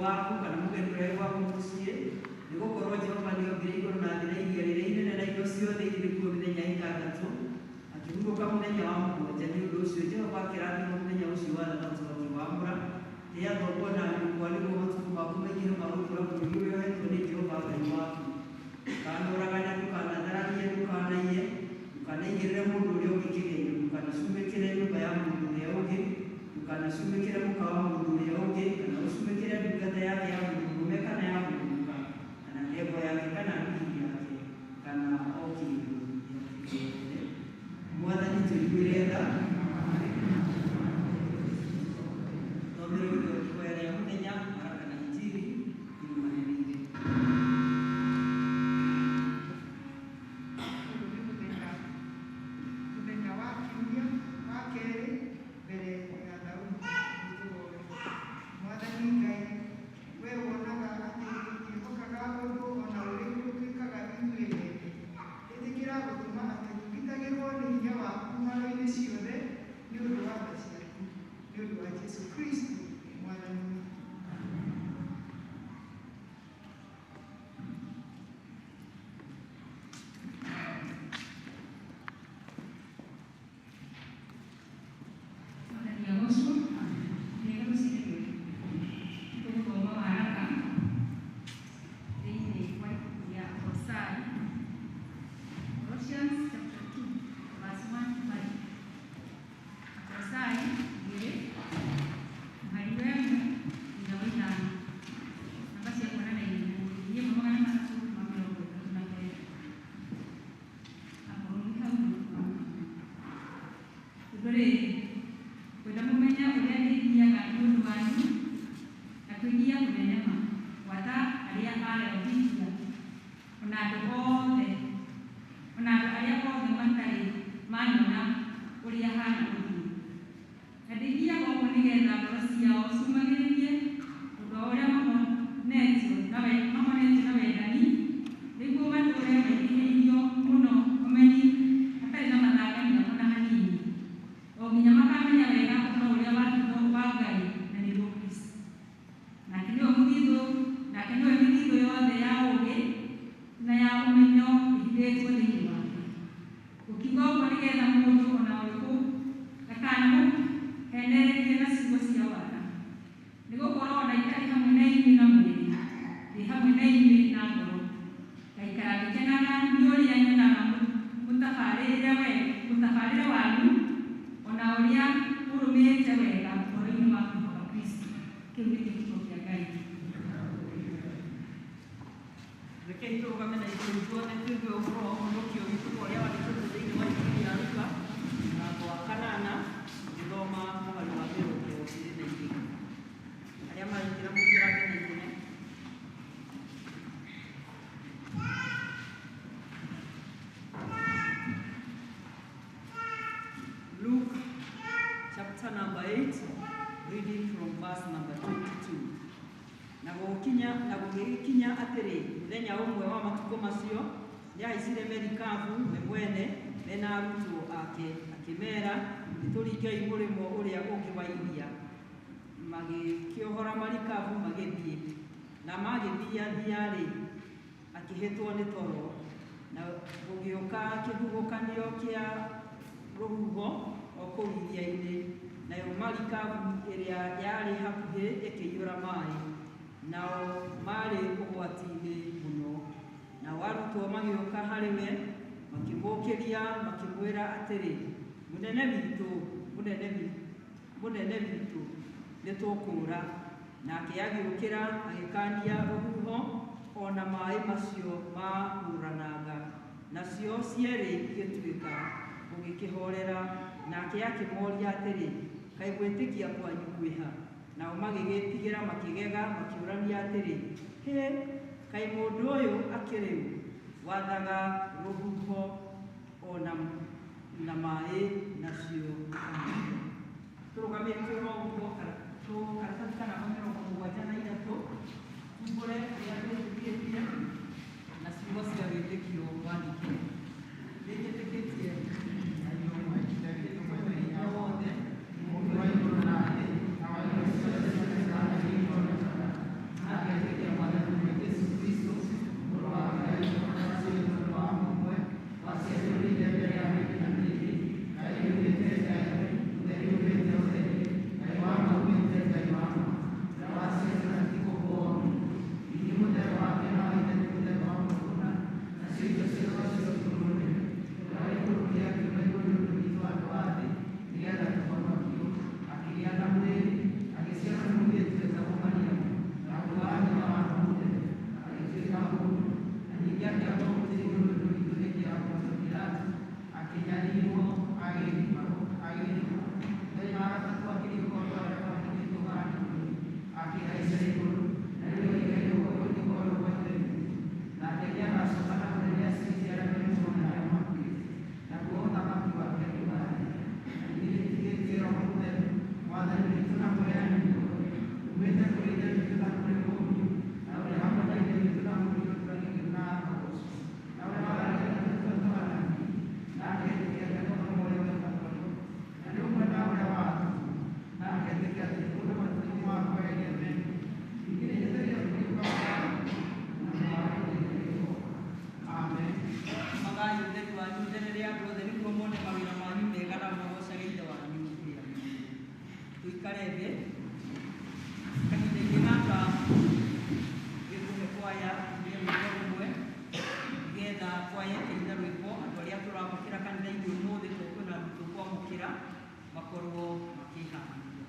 waku kana mũgeni ũrĩa gwaku mũciĩ nĩ gũkorwo Jehova nĩ ombire igũrũ na thĩ na iria rĩrĩa inene na indo ciothe irĩ kuo mĩthenya ĩtandatũ akĩhurũka mũthenya wa mũgwanja. Nĩ ũndũ ũcio Jehova akĩrathima mũthenya ũcio wa thabatũ akĩwamũra rĩrĩa thoguo na nyũkwa nĩguo matukũ maku maingĩhe ma gũtũũra bũrũri ũrĩa ũhetwo nĩ Jehova Ngai waku. Ndũkanũragane, ndũkanatharanie, ndũkanaiye, ndũkanaigĩrĩre mũndũ ũrĩa ũngĩ kĩgĩĩna, ndũkanacumĩkĩre nyũmba ya mũndũ ũrĩa ũngĩ, ndũkanacumĩkĩre mũka wa mũndũ ũrĩa ũngĩ, kana ũcumĩkĩre ndungata yake ya mũndũrũme kana ya mũndũka, kana ndegwa yake kana ndigiri yake, kana o kĩndũ gĩothe. Mwathani tũiguĩre tha. Thomero ihoya rĩa mũthenya Baraka na Injili irumanĩrĩire. Mũthenya wa kiumia wa kerĩ mbere ya Daudi gũtũũra. Mwathani Ngai, we wonaga atĩ twĩhokaga ũndũ o na ũrĩkũ twĩkaga ithuĩ ene. Ĩtĩkĩra gũtũma atĩ tũgitagĩrwo nĩ hinya waku haro-inĩ ciothe nĩ ũndũ wa tha ciaku, nĩ ũndũ wa Jesũ Kristo Mwathani witũ. Luke chapter number 8, reading from verse number 22. Na gũgĩkinya atĩrĩ mũthenya ũmwe wa matukũ macio nĩahaicire merikabu we mwene mena arutwo ake akĩmera nĩtũringei mũrĩmo ũrĩa ũngĩ wa iria. Magĩkĩohora marikabu magĩthiĩ, na magĩthiathia-rĩ akĩhĩtwo nĩ toro, na gũgĩũka kĩhuhũkanio kĩa rũhuho o kũu iria-inĩ, nayo marikabu ĩrĩa yarĩ hakuhĩ ĩkĩiyũra maaĩ, nao marĩ ũgwati-inĩ mũno. Nao arutwo magĩũka harĩ we makĩmũũkĩria makĩmwĩra atĩrĩ, mũnene witũ nĩtũkũũra. Nake agĩũkĩra agĩkaania rũhuho o na maaĩ macio mahũrananga, nacio cierĩ igĩtuĩka gũgĩkĩhorera. Nake akĩmoria atĩrĩ, kaĩ gwĩtĩkia kwanyu kwĩha? Nao magĩgĩtigĩra makĩgega makĩũrania atĩrĩ, kaĩ mũndũ ũyũ akĩrĩ ũ, wathaga rũhuho o na maaĩ nacio? Tũrũgamie twĩho ũguo karatathi kana 73 tumbũre rĩrĩa twĩtĩkĩtie na ciugo cia wĩtĩkio wandĩke. Nĩnjĩtĩkĩtie Karebe kahinda-inĩ gaka gĩkũhe kwaya nĩ rwĩmbo rũmwe nĩgetha kwaya ĩkĩina rwĩmbo andũ arĩa tũramũkĩra kanitha-inĩ ũmũthĩ kwĩna andũ tũkwamũkĩra makorwo makĩhakanĩria.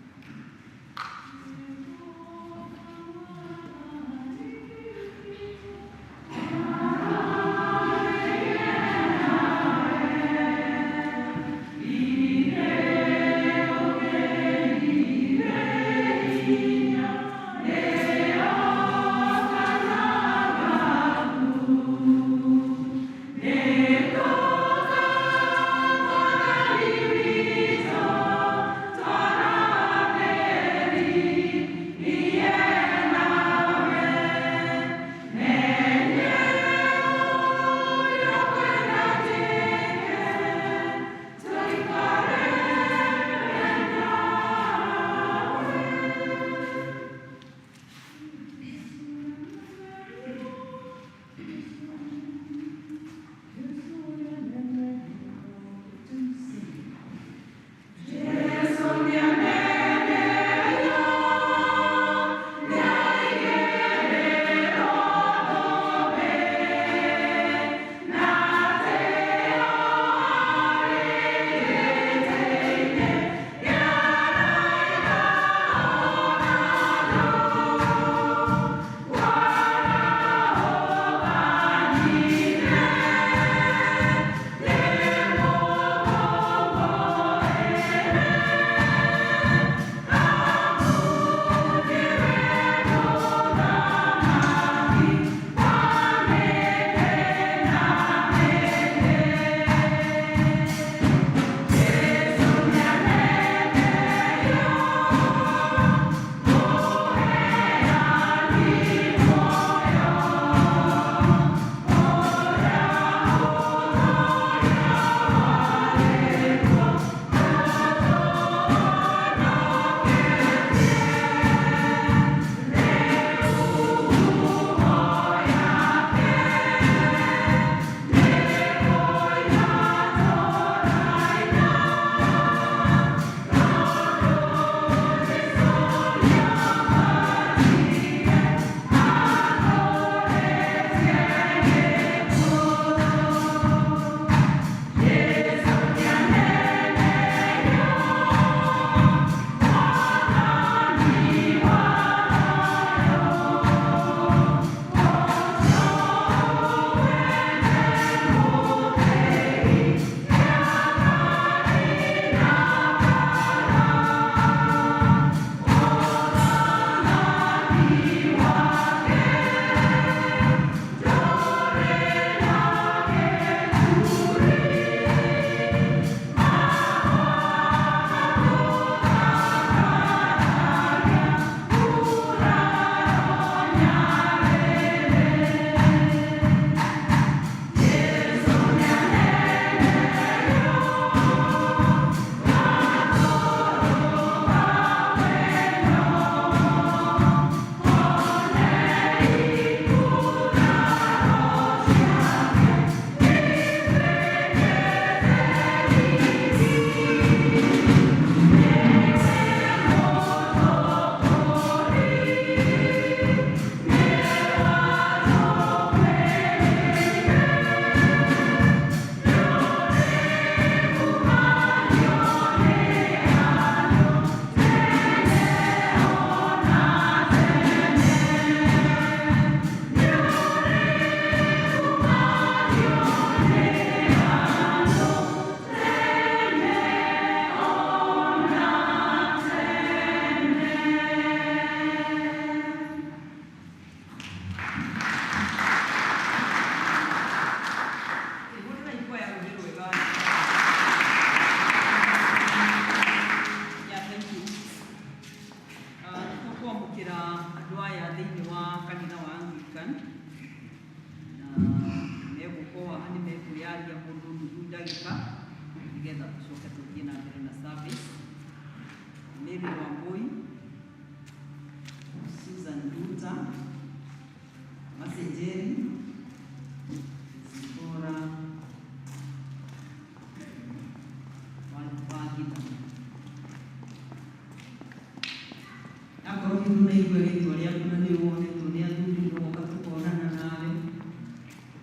mundu na igwe ritwa riaku na ni wonetwo ni athuri moka tukonana nawe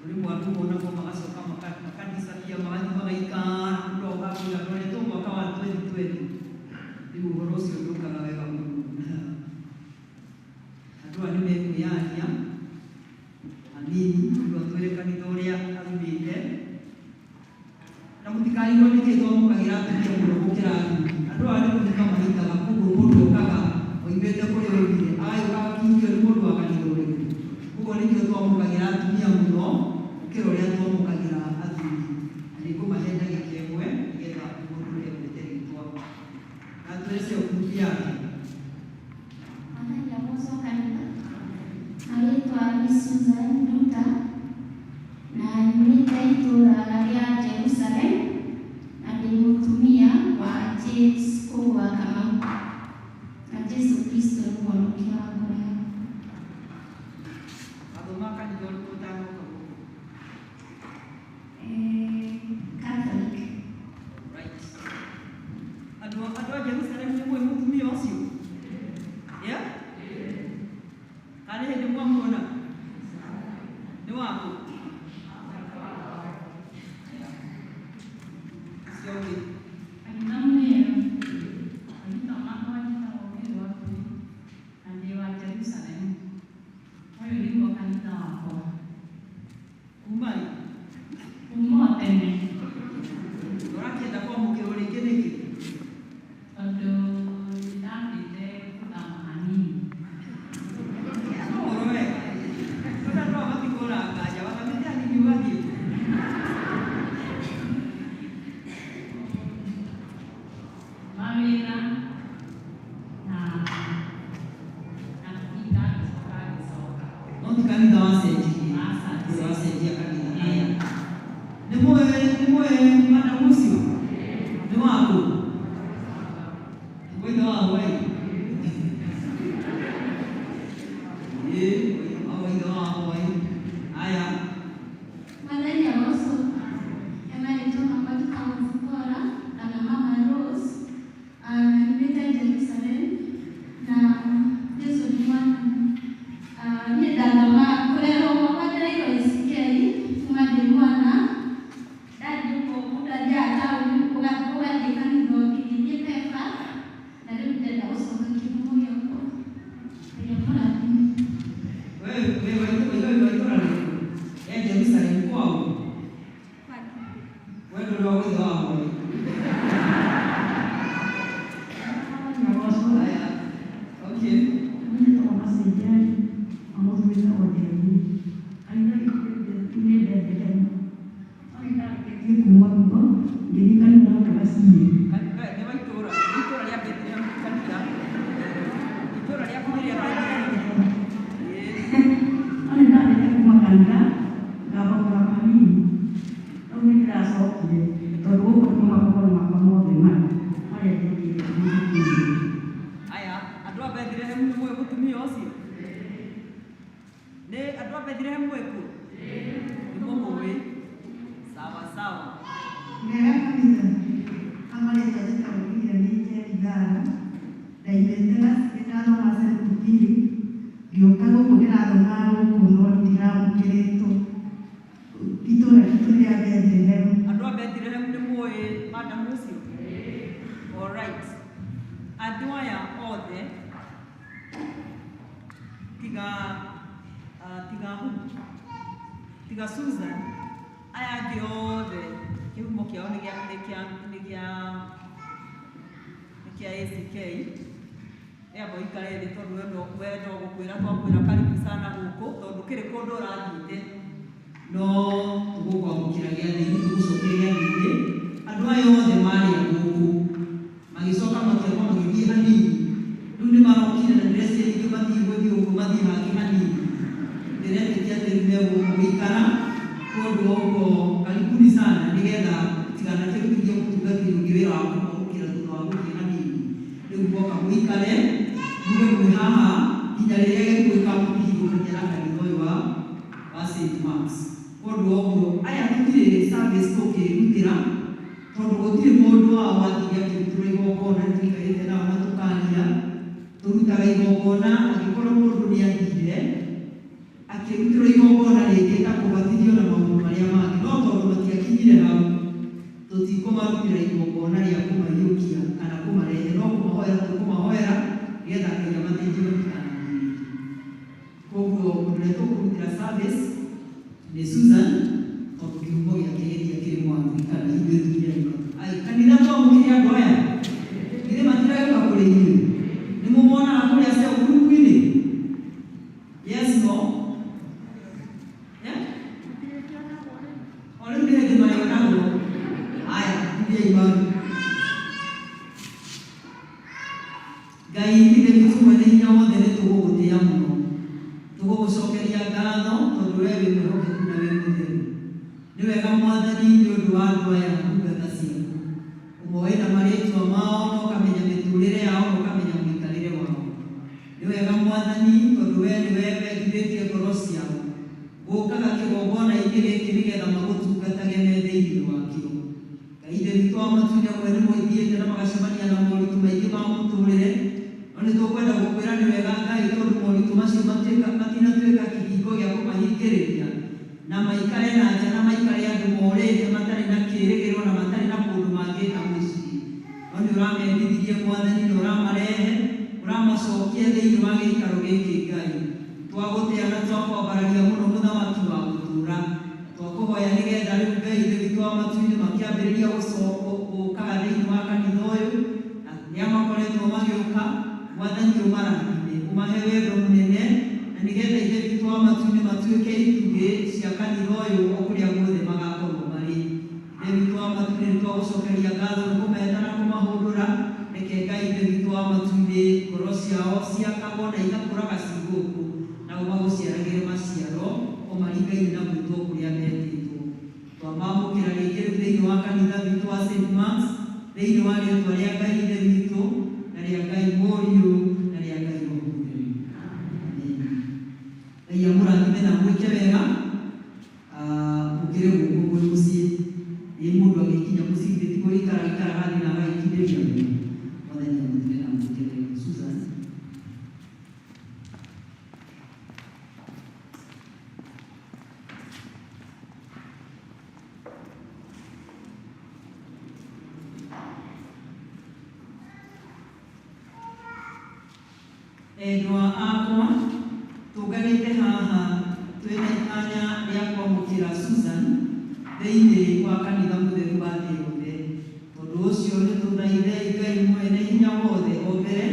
uri mwandu wona ko magacoka makanicagia magathi magaikara mundu okakuga twaretwo mwaka wa 2020 riu uhoro ucio ndukaga wega muno andu aya nimekuyania anini ndu atwire kanitha uria arumite na mutikarigwo niki twamukagira atumia muno gukira andu aya nikuthika mahitaga koguo mundu okaga oimete kuri oimire agagakingio ni mundu wakanitha uriku koguo nikio twamukagira atumia muno gukira uria twamukagira athuri na nikumahe ndagika imwe nigetha mundu uria wete ritwa na twese okundi yake Anaitwa Susan Nduta na nimeta itura ria Jerusalem na ndimutumia wa Jesu wa kama na Yesu Kristo ni mwokozi wangu. athoma kanitha uriku utamuka Catholic. right andu a Jerusalem ni mwe mutumia ucio yeah kana hindi mwamuona ni wako siogi kumari urakienda kwamukirwo ringi niki orowe kuna ndo matikora ngaja wakamete anini wathie no ti kanitha wacenjia kanitha aya ni mwe madamu ucio ni waku withe wa Hawaii withe wa Hawaii aya Madhani also yamalitoka katika mfukora na mama Rose nimeta Jerusalem na Yesu ni mwana ni dalama kulero mwadai wa isikei mwadi mwana dadi uko muda jata uga dikani do kidini pepa na leo dada also kidogo yako ya mwana wewe ya Jerusalem kwao wewe ndio withe wa Hawaii aya okay aya andu a Bethlehem ni mwe mutumia ucio ni andu a Bethlehem mweku ni mumuwi sawa sawa Nera kanitha amareta zikarudia nije igara ndaimendera ndano masere kutiri giokago kudira thomaro kuno ndiramukireto itura kituria Bethlehem andu a Bethlehem ni mwe madam ucio all right andu aya othe tiga Susan aya angi othe kihumo kiao ni kia ACK abo ikare thi tondu wendo gukwira twakwira karibu sana guku tondu kiri kundu urathiite no tugukwamukira giathi tugucokeria giathi andu aya othe mari guku magicoka makiamba magithie hanini riu ni marokire na ndresi ingi mathii guthii uguo mathii hangi hanini ndiretikia ati megũikara kundu uguo karibuni sana nigetha tigana kirugirie gũtungatĩra ũngĩ wĩra wa kũmamũkĩra thutha wa gũthiĩ hanini rĩu mboka mũikare muge mwĩ haha nginya rĩrĩa gĩgwĩka mũkĩhingũkania na kanitha ũyũ wa St. Mark's kundu ũguo aya tũtirĩ service tũkĩrutĩra tondu gũtirĩ mũndũ wao wathiĩ akĩrutĩrwo igongona tũikarĩte nao na tũkaria turutaga igongona angĩkorwo mũndũ nĩ athire akĩrutĩrwo igongona rĩngĩ ta kũbatithio na maũndũ marĩa mangĩ, no tondũ matiakinyire hau tũtikũmarutĩra igongona rĩa kũmaiyũkia kana kũmarehe, no kũmahoera tũkũmahoera nĩgetha Ngai amateithie matikanagirĩke. Koguo mũndũ ũrĩa tũkũrutĩra service nĩ Susan, tondũ kĩhumo gĩake gĩtia kĩrĩ Mũanglikana ithuĩ tũnyarĩma. Kanitha twamũkĩre andũ aya githĩ matiragĩũka kũrĩ inyuĩ? Nĩ mũmonaga kũrĩa cia ngurubu-inĩ? Yes, no? O rĩu nĩ hĩndĩ marĩonagwo. Aya, ithiai maru. Ngai ithe witũ mwene hinya wothe nĩ tũgũgũtĩĩa mũno, tũgũgũcokeria ngatho tondũ wee wĩ mwĩhokeku na wĩ mũtheru. Nĩ wega Mwathani nĩ ũndũ wa andũ aya ndungata ciaku, ũmoĩ na marĩĩtwa mao na ũkamenya mĩtũrĩre yao na ũkamenya mũikarĩre wao. Nĩ wega Mwathani tondũ wee nĩ wee wendithĩtie ngoro ciao gũũkaga kĩgongona-inĩ gĩkĩ nĩgetha magũtungatage me thĩinĩ wakĩo. Ngai ithe witũ wa matu-inĩ amwe nĩ mũthiĩte na magacemania na moritũ maingĩ ma mũtũrĩre, no nĩ tũkwenda gũkwĩra nĩ wega Ngai tondũ moritũ macio matinatuĩka kĩhingo gĩa kũmahingĩrĩria na maikare na nja na maikare andũ morĩte matarĩ na kĩĩrĩgĩrĩro na matarĩ na kũndũ mangĩĩka mũciĩ. No nĩ ũramendithirie Mwathani na ũramarehe, ũramacokia thĩinĩ wa gĩikaro gĩkĩ Ngai. Twagũtĩa na twakwambararia mũno mũthamaki wa gũtũũra. Twakũhoya nĩgetha rĩu Ngai ithe witũ wa matu-inĩ makĩambĩrĩria gũũkaga thĩinĩ wa kanitha ũyũ, na rĩrĩa makoretwo magĩũka Mwathani ũmarathime, ũmahe wendo mũnene, na nĩgetha ithe witũ wa matu-inĩ matuĩke itugĩ cia kanitha ũyũ o kũrĩa guothe magakorwo marĩ. Ithe witũ wa matu-inĩ nĩ twagũcokeria ngatho nĩ kũmenda na kũmahũndũra. Reke Ngai ithe witũ wa matu-inĩ ngoro ciao ciakagwo na igakũraga ci gũkũ, na ũmagũciaragĩre maciaro o maringaine na gwĩtwo kũrĩa metĩtwo. Twamamũkĩra rĩngĩ rĩu thĩinĩ wa kanitha witũ wa St. Mark's, thĩinĩ wa rĩĩtwa rĩa Ngai ithe witũ na rĩa Ngai Mũriũ na rĩa Ngai Roho Mũtheru. Ngai amũrathime na mwĩke wega mũkĩre gũkũ gwĩ mũciĩ. Ĩ mũndũ agĩkinya mũciĩ githĩ ti gũikara hathi na agagĩkindĩria wega. Mwathani amũrathime na mwĩke wega. Susan. Endwa akwa tũnganĩte haha twĩna itanya rĩa kwamũkĩra Susan thĩinĩ wa kanitha mũtheru wa thĩ yothe. Tondũ ũcio nĩ tũthaithe Ngai mwene hinya wothe o mbere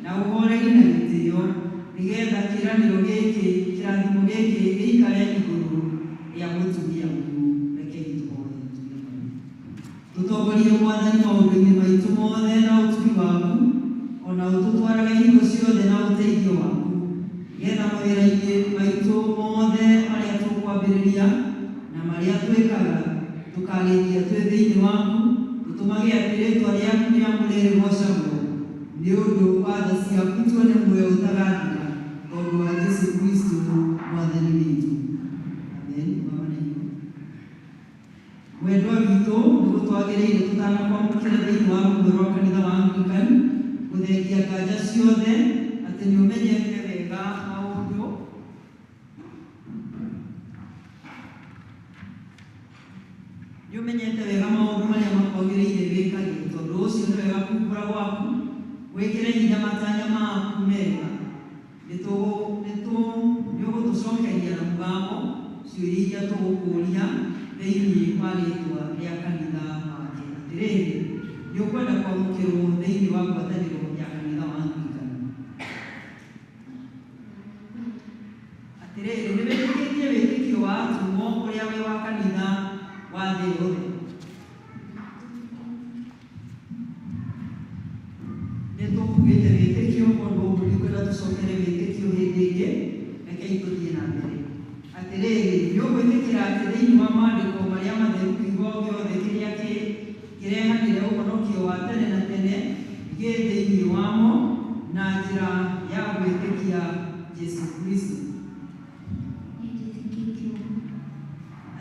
na ũhoreri na gĩtĩo, nĩgetha kĩĩranĩro gĩkĩ kĩrathimo gĩkĩ gĩikare igũrũ rĩa mũtumia ũyũ. Rekei tũhoe tũtongorie Mwathani maũndũ-inĩ maitũ mothe na ũtugi waku, ona ũtũtwarage hingo ciothe na ũteithio waku, nĩgetha mawĩra-inĩ maitũ mothe marĩa tũkwambĩrĩria na marĩa twĩkaga tũkagĩithia twĩ thĩinĩ waku, tũtũmage atĩ rĩĩtwa rĩaku rĩamũrĩrĩgocagwo nĩ ũndũ wa tha ciaku tuone muoyo ũtagathira, tondũ wa Jesũ Kristo Mwathani witũ. Amen. Mwendwa witũ nĩ gũtwagĩrĩire tũtanakwamũkĩra thĩinĩ wa rũmwe rwa kanitha wa Anglican gũthengia nganja ciothe atĩ nĩ ũmenyete wega maũndũ marĩa makwagĩrĩire wĩkage. Tondũ ũcio nĩ wega kumbũra gwaku wĩkĩre hinya matanya maku mega. Nĩ ũgũtũcokeria na mũgambo ciũria iria tũgũkũria thĩinĩ wa rĩĩtwa rĩa kanitha wake. Atĩrĩrĩ, nĩ ũkwenda kwamũkĩrwo thĩinĩ wa ngwatanĩro ya kanitha wa Anglican. Atĩrĩrĩ, nĩ wĩtĩkĩtie wĩtĩkio wa atũmwo ũrĩa wĩ wa kanitha wa thĩ yothe. Nĩ tũkugĩte wĩtĩkio ũndũ ũmwe nĩ kwenda tũcokere wĩtĩkio hĩndĩ ĩngĩ, rekei tũthiĩ na mbere. Atĩrĩrĩ, nĩ ũgwĩtĩkĩra atĩ thĩinĩ wa maandĩko marĩa matheru kiugo gĩothe kĩrĩa kĩrehanĩre ũhonokio wa tene na tene gĩ thĩinĩ wamo na njĩra ya gwĩtĩkia Jesũ Kristo.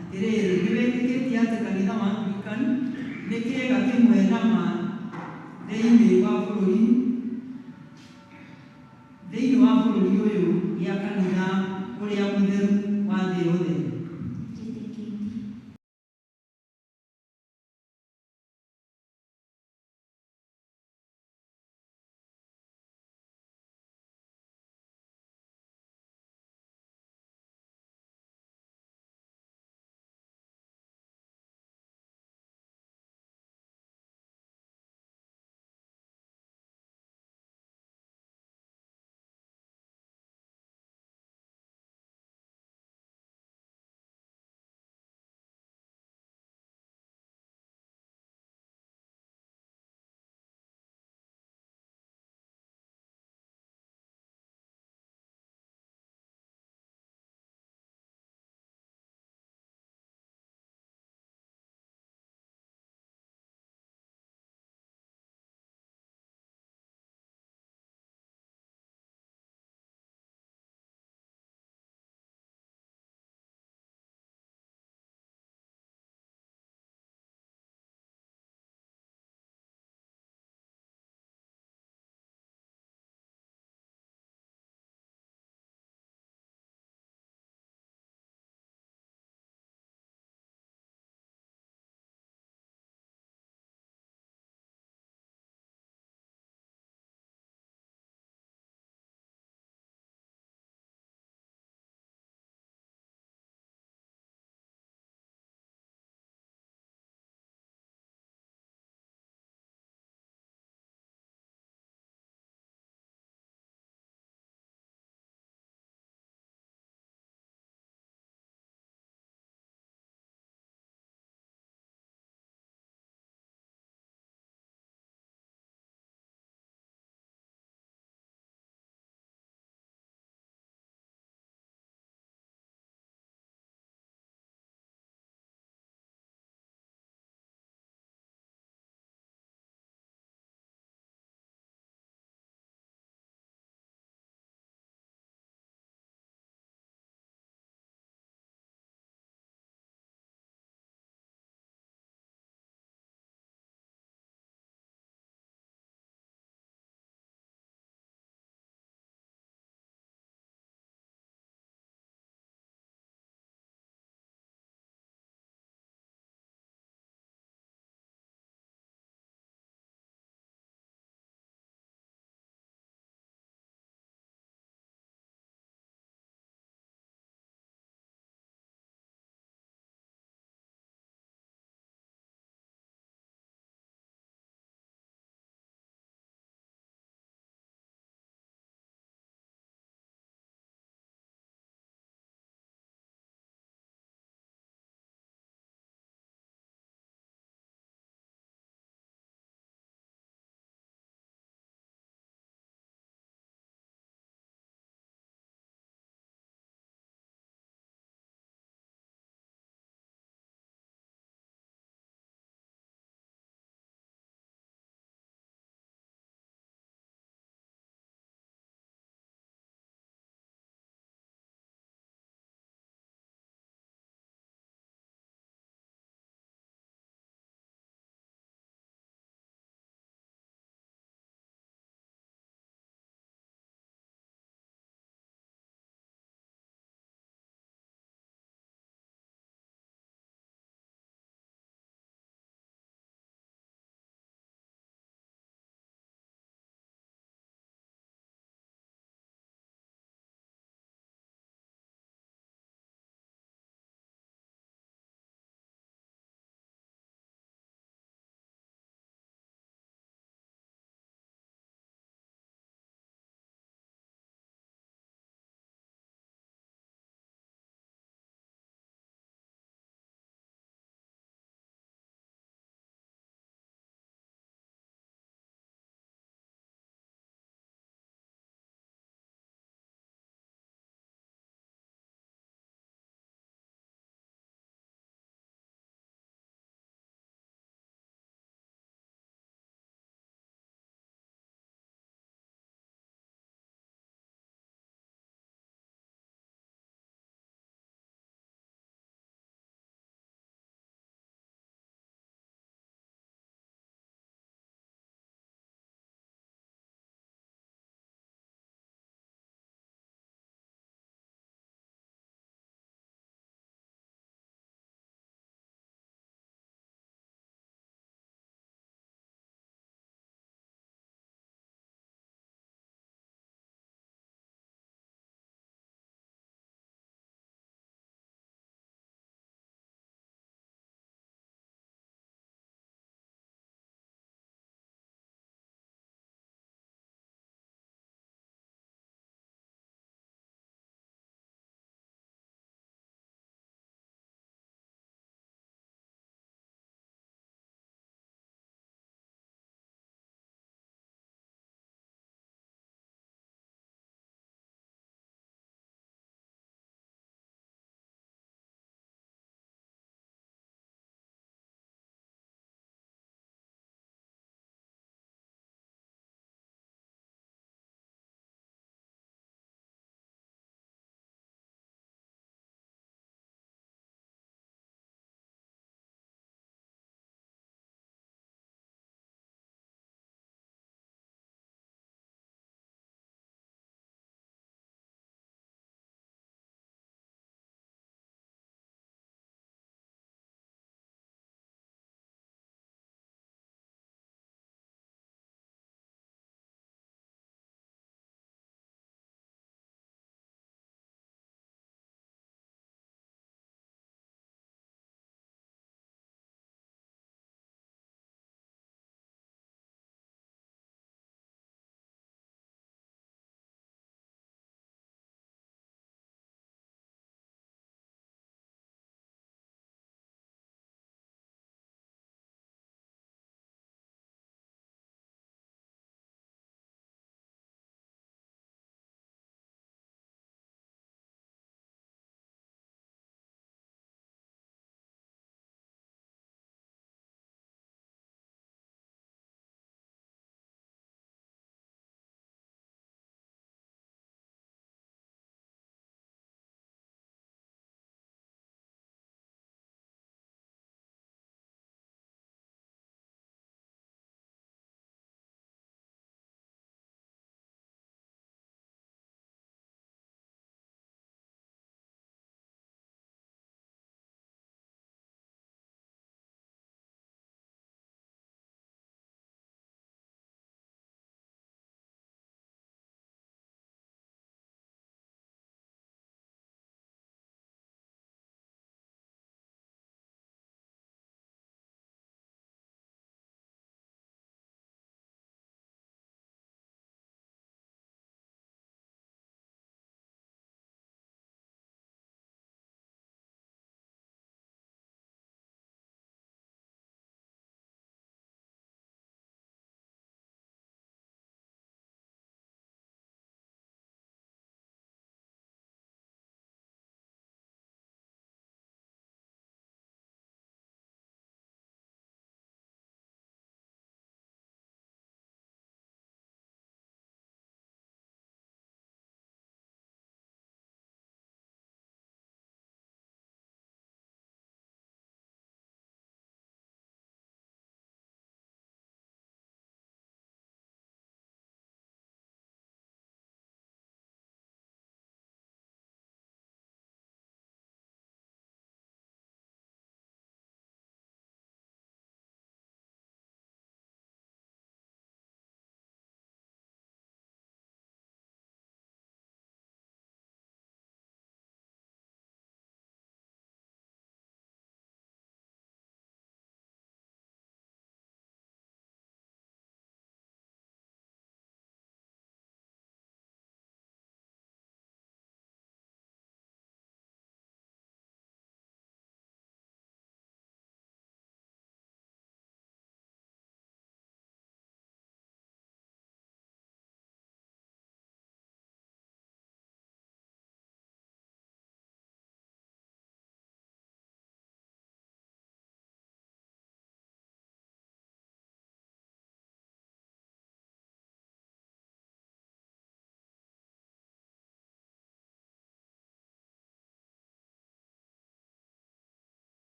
Atĩrĩrĩ, nĩ wĩtĩkĩtie atĩ kanitha wa Anglican nĩ kĩĩga kĩmwe na ma thĩinĩ wa bũrũri bũrũri ũyũ gĩa kanitha ũrĩa mũtheru wa thĩ yothe.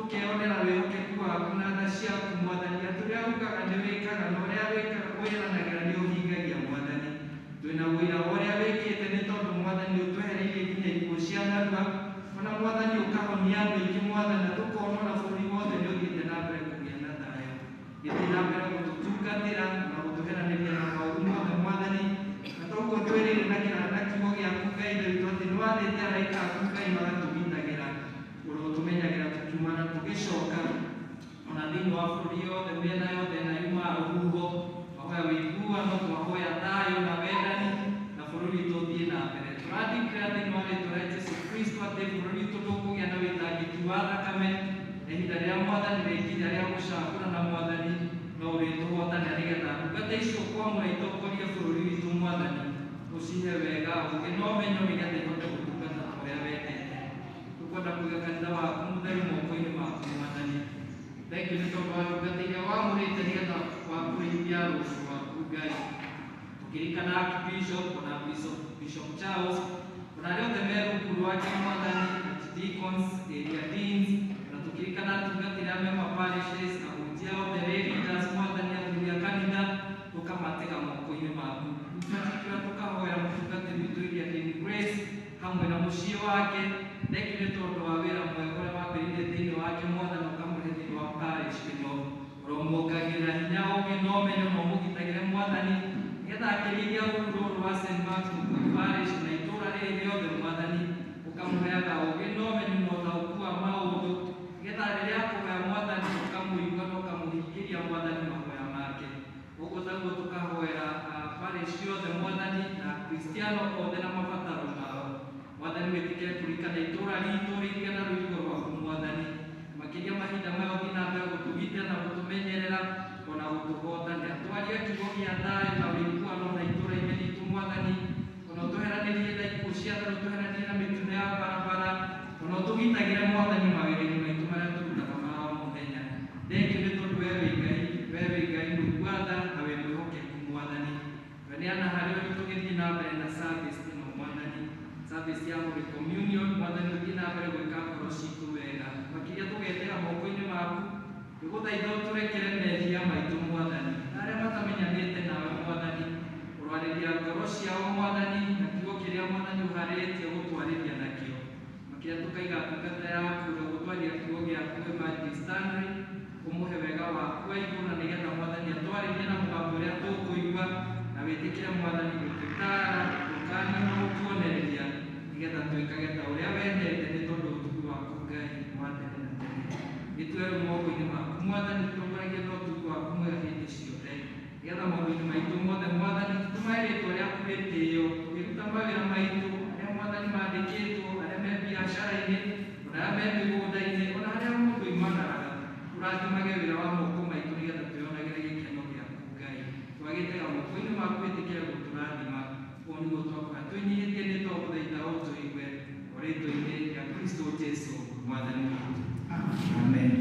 tukeonera wĩhokeku waku na tha ciaku Mwathani, atũrĩa ugaga nĩ wĩkaga na ũrĩa wĩranagĩra nĩ ũhingagia Mwathani. Twĩna ũira ũrĩa wĩkĩte nĩ tondũ Mwathani ũtwehereirie nginya ikuũ cia narua, ona Mwathani ũkahonia andũ aingĩ Mwathani, na tũkona ona bũrũri wothe nĩ ũthiĩte na mbere kũgĩa na thayũ. Gĩthiĩ na mbere gũtũtungatĩra na gũtũheranĩria na maũru mothe Mwathani, na toguo twĩrĩire na kiugo gĩaku Ngai witũ atĩ nĩ wathĩte araika aku Ngai magatũgitagĩra, ũrĩtũmenyagĩra tukiuma na tũgĩcoka ona thĩinĩ wa bũrũri yothe mĩena yothe na yuma rũhuho. Twahoya ũiguano, twahoya thayũ na wendani, na bũrũri witũ ũthiĩ na mbere. Tũrathikĩrĩra thĩinĩ wa rĩĩtwa rĩa Jesũ Kristo atĩ bũrũri witũ ndũkũgĩa na wĩitangĩki wa thakame, na ihinda rĩrĩa Mwathani rĩkinya rĩa gũcagũrana Mwathani, no ũrĩtũhotanĩra nĩgetha ndungata icio kwamũra itongorie bũrũri witũ Mwathani, ũcihe wega ũgĩ na ũmenyo nĩgetha ihote gũtungata ta ũrĩa wendete. Tũkwenda kũiga kanitha waku mũtheru moko-inĩ maku Mwathani. Thengiũ nĩ tondũ wa ndungata iria wamũrĩte nĩgetha wakũrĩithia rũciũ rwaku Ngai. Tũkĩririkana Archbishop ona Bishop Charles, ona arĩa othe me rungu rwake Mwathani, Archdeacons, area deans, na tũkĩririkana atungatĩri arĩa me maparishes, ahunjia othe, lay leaders Mwathani, athuri a kanitha, tũkamatega moko-inĩ maku. Tũkĩririkana tũkahoera mũtungatĩri witũ Iria Dean Grace hamwe na mũciĩ wake. Thengiũ nĩ tondũ wa wĩra mwega ũrĩa wambĩrĩirie thĩinĩ wake Mwathani, ũkamũhe thĩinĩ wa parish ĩno. Ũromwongagĩrĩra hinya, ũgĩ na ũmenyo, na ũmũgitagĩre Mwathani, nĩgetha akĩrĩithia rũru rũrũ rwa St. Mark's Mũkui parish na itũũra rĩrĩ rĩothe Mwathani, ũkamũheaga ũgĩ na ũmenyo na ũtaũku wa maũndũ, nĩgetha rĩrĩa akũhoya Mwathani ũkamũigua na ũkamũhingĩria Mwathani mahoya make. Ũguo taguo tũkahoera parish yothe Mwathani, na Kristiano othe na mabataro mao. Mwathani wĩtĩkĩre kũririkana itũũra ritũ rĩgĩe na rũirigo rwaku Mwathani, makĩria mahinda maya ũthiĩ na mbere gũtũgitĩra na gũtũmenyerera ona gũtũhotanĩra. Twarie kiugo gĩa thayũ na ũiguano na itũũra-inĩ ritũ Mwathani, ona ũtũheranĩrie na ikuũ cia thayũ, ũtũheranĩrie na mĩtino ya barabara, ona ũtũgitagĩre Mwathani mawĩra-inĩ maitũ marĩa tũrutaga ma o mũthenya. Thengiũ nĩ tondũ wee wĩ Ngai mũigua tha na wĩ mwĩhokeku Mwathani. Tweneana harĩ ũrĩa tũgĩthiĩ na mbere na service ĩno Mwathani, service ya Holy Communion Mwathani, ũthiĩ na mbere gwĩka ngoro citũ wega, makĩria tũgetĩra moko-inĩ maku, tũgũthaitha ũtũrekere mehia maitũ Mwathani, na arĩa matamenyanĩte nawe Mwathani, ũrwarĩria ngoro ciao Mwathani, na kiugo kĩrĩa Mwathani ũharĩtie gũtwarĩria nakĩo, makĩria tũkaiga ndungata yaku na gũtwarĩria kiugo gĩaku Evangelist Stanley, ũmũhe wega waku wa igũrũ, na nĩgetha Mwathani atwarĩrie na mũgambo ũrĩa tũkũigua, na wĩtĩkĩre Mwathani gũtũtaara, gũtũkania na gũtuonereria, nĩgetha twĩkage ta ũrĩa wendete, nĩ tondũ ũtugi waku Ngai wa tene na tene. Nĩtwerwo moko-inĩ maku Mwathani, tũtongoragie na ũtugi waku mwega hĩndĩ ciothe, nĩgetha maũndũ-inĩ maitũ mothe Mwathani, tũtũmae rĩĩtwa rĩaku rĩtĩĩo, tũkĩruta mawĩra maitũ, arĩa Mwathani mandĩkĩtwo, arĩa me biacara-inĩ, ona arĩa me mĩgũnda-inĩ, ona arĩa mũndũ imagaraga, tũrathimage wĩra wa moko maitũ, nĩgetha twĩonagĩre gĩkeno gĩaku Ngai. Twagĩtega moko-inĩ maku wĩtĩkĩre gũtũrathima, ũguo nĩguo twakũra twĩnyihĩtie, nĩ twagũthaitha ũtũigue o rĩĩtwa-inĩ rĩa Kristo Jesũ Mwathani witũ. Amen.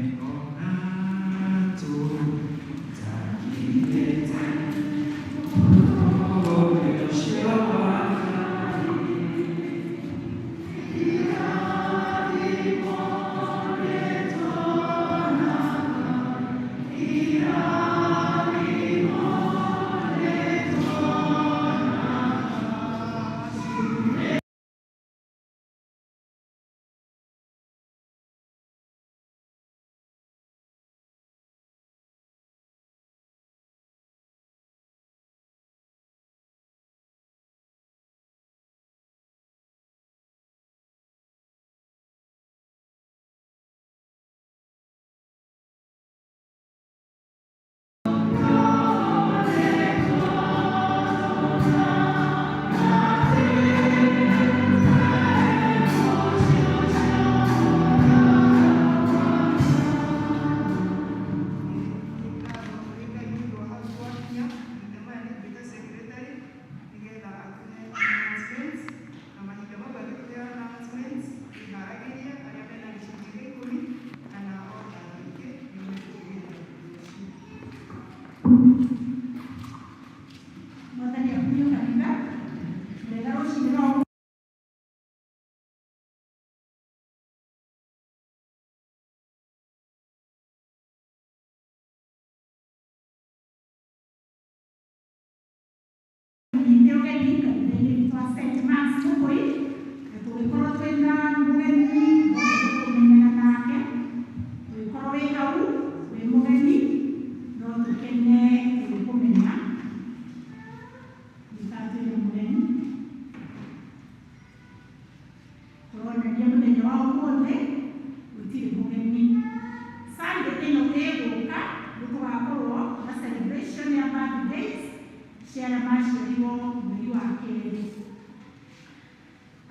ciana maciarirwo mweri wa kerĩ.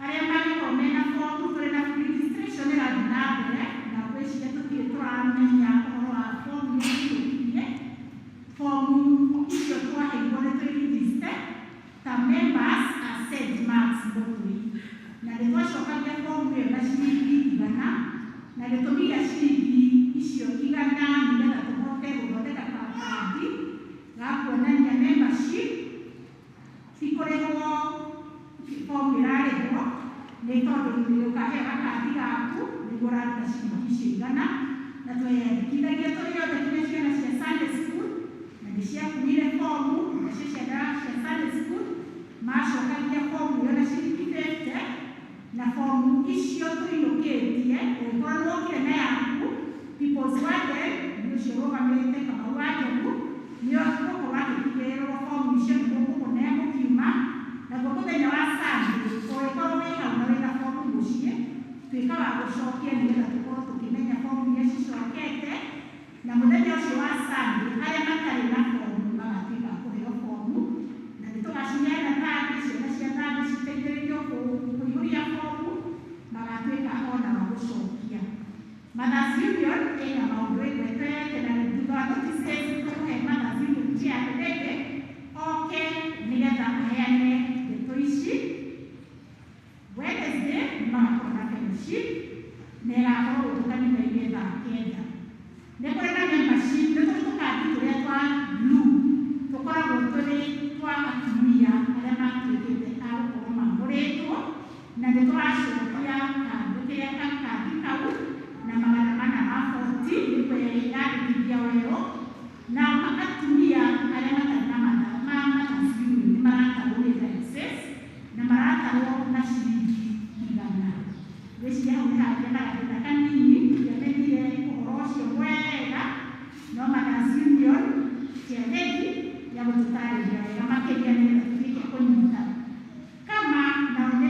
Arĩa mangĩkorwo mena fomu, tũrĩ na registration ĩrathiĩ na mbere, na ngwĩciria tũtirĩ tũramenya ũhoro wa fomu iria tũkinyie. Fomu icio twaheirwo nĩ twĩrigiste ta members a St. Mark's Botany, na nĩ twacokagia fomu ĩyo na ciringi 100, na gĩtũmi gĩa ciringi icio 100 nĩgetha tũhote gũthondeka kandi ga kuonania membership. Cikũrĩhwo fomu ĩrarĩhwo nĩ tondũ nĩ ũkaheo kandi gaku nĩguo ũraruta ciringi icio 100, na tweyandĩkithagia tũrĩ othe tũrĩ ciana cia Sunday school, na nĩ ciakuire fomu nacio ciana cia Sunday school macokagia fomu ĩyo na ciringi 50, na fomu icio tũinũkĩtie ũngĩkorwo nĩ wokire na yaku People's Garden nĩ ũcio ũrũgamĩte Kamau wa Njogu nĩ ũgũkorwo agĩtigĩrĩrwo fomu icio nĩguo mũkũnea mũkiuma. Naguo mũthenya wa Sunday ũngĩkorwo wĩ hau na wĩna fomu mũciĩ, tuĩka wa gũcokia nĩgetha tũkorwo tũkĩmenya fomu iria cicokete, na mũthenya ũcio wa Sunday arĩa matarĩ na fomu magatuĩka kũheo fomu, na nĩ tũgacineana thambĩ, ciana cia thambĩ citeithĩrĩrio kũihũria fomu, magatuĩka ona wa gũcokia. Mothers Union ĩna maũndũ ĩgwetete, na thutha wa notices tũkũhe Mothers Union chair ndege oke nĩgetha aheane ndeto ici. Wednesday magakorwo na fellowship na ĩgakorwo gũtukanĩrio thaa 9. Nĩ kũrĩ na membership, nĩ tũrĩ tũkandi tũrĩa twa blue tũkoragwo tũrĩ twa atumia arĩa matuĩkĩte a gũkorwo mamũrĩtwo, na nĩ tũracokia kĩrĩa kandi kau na 440 nĩ kwĩyandĩkithia werũ, na atumia arĩa matarĩ na Mothers Union nĩ maratarwo nĩ diocese na maratarwo na ciringi 100. Ngwĩciria hau nĩ hagĩa na gathĩna kanini, ndiamenyire ũhoro ũcio wega, no Mothers Union ciatheti ya gũtũtarĩria wega makĩria nĩgetha tũtuĩke kũnyita. Kama nao nĩ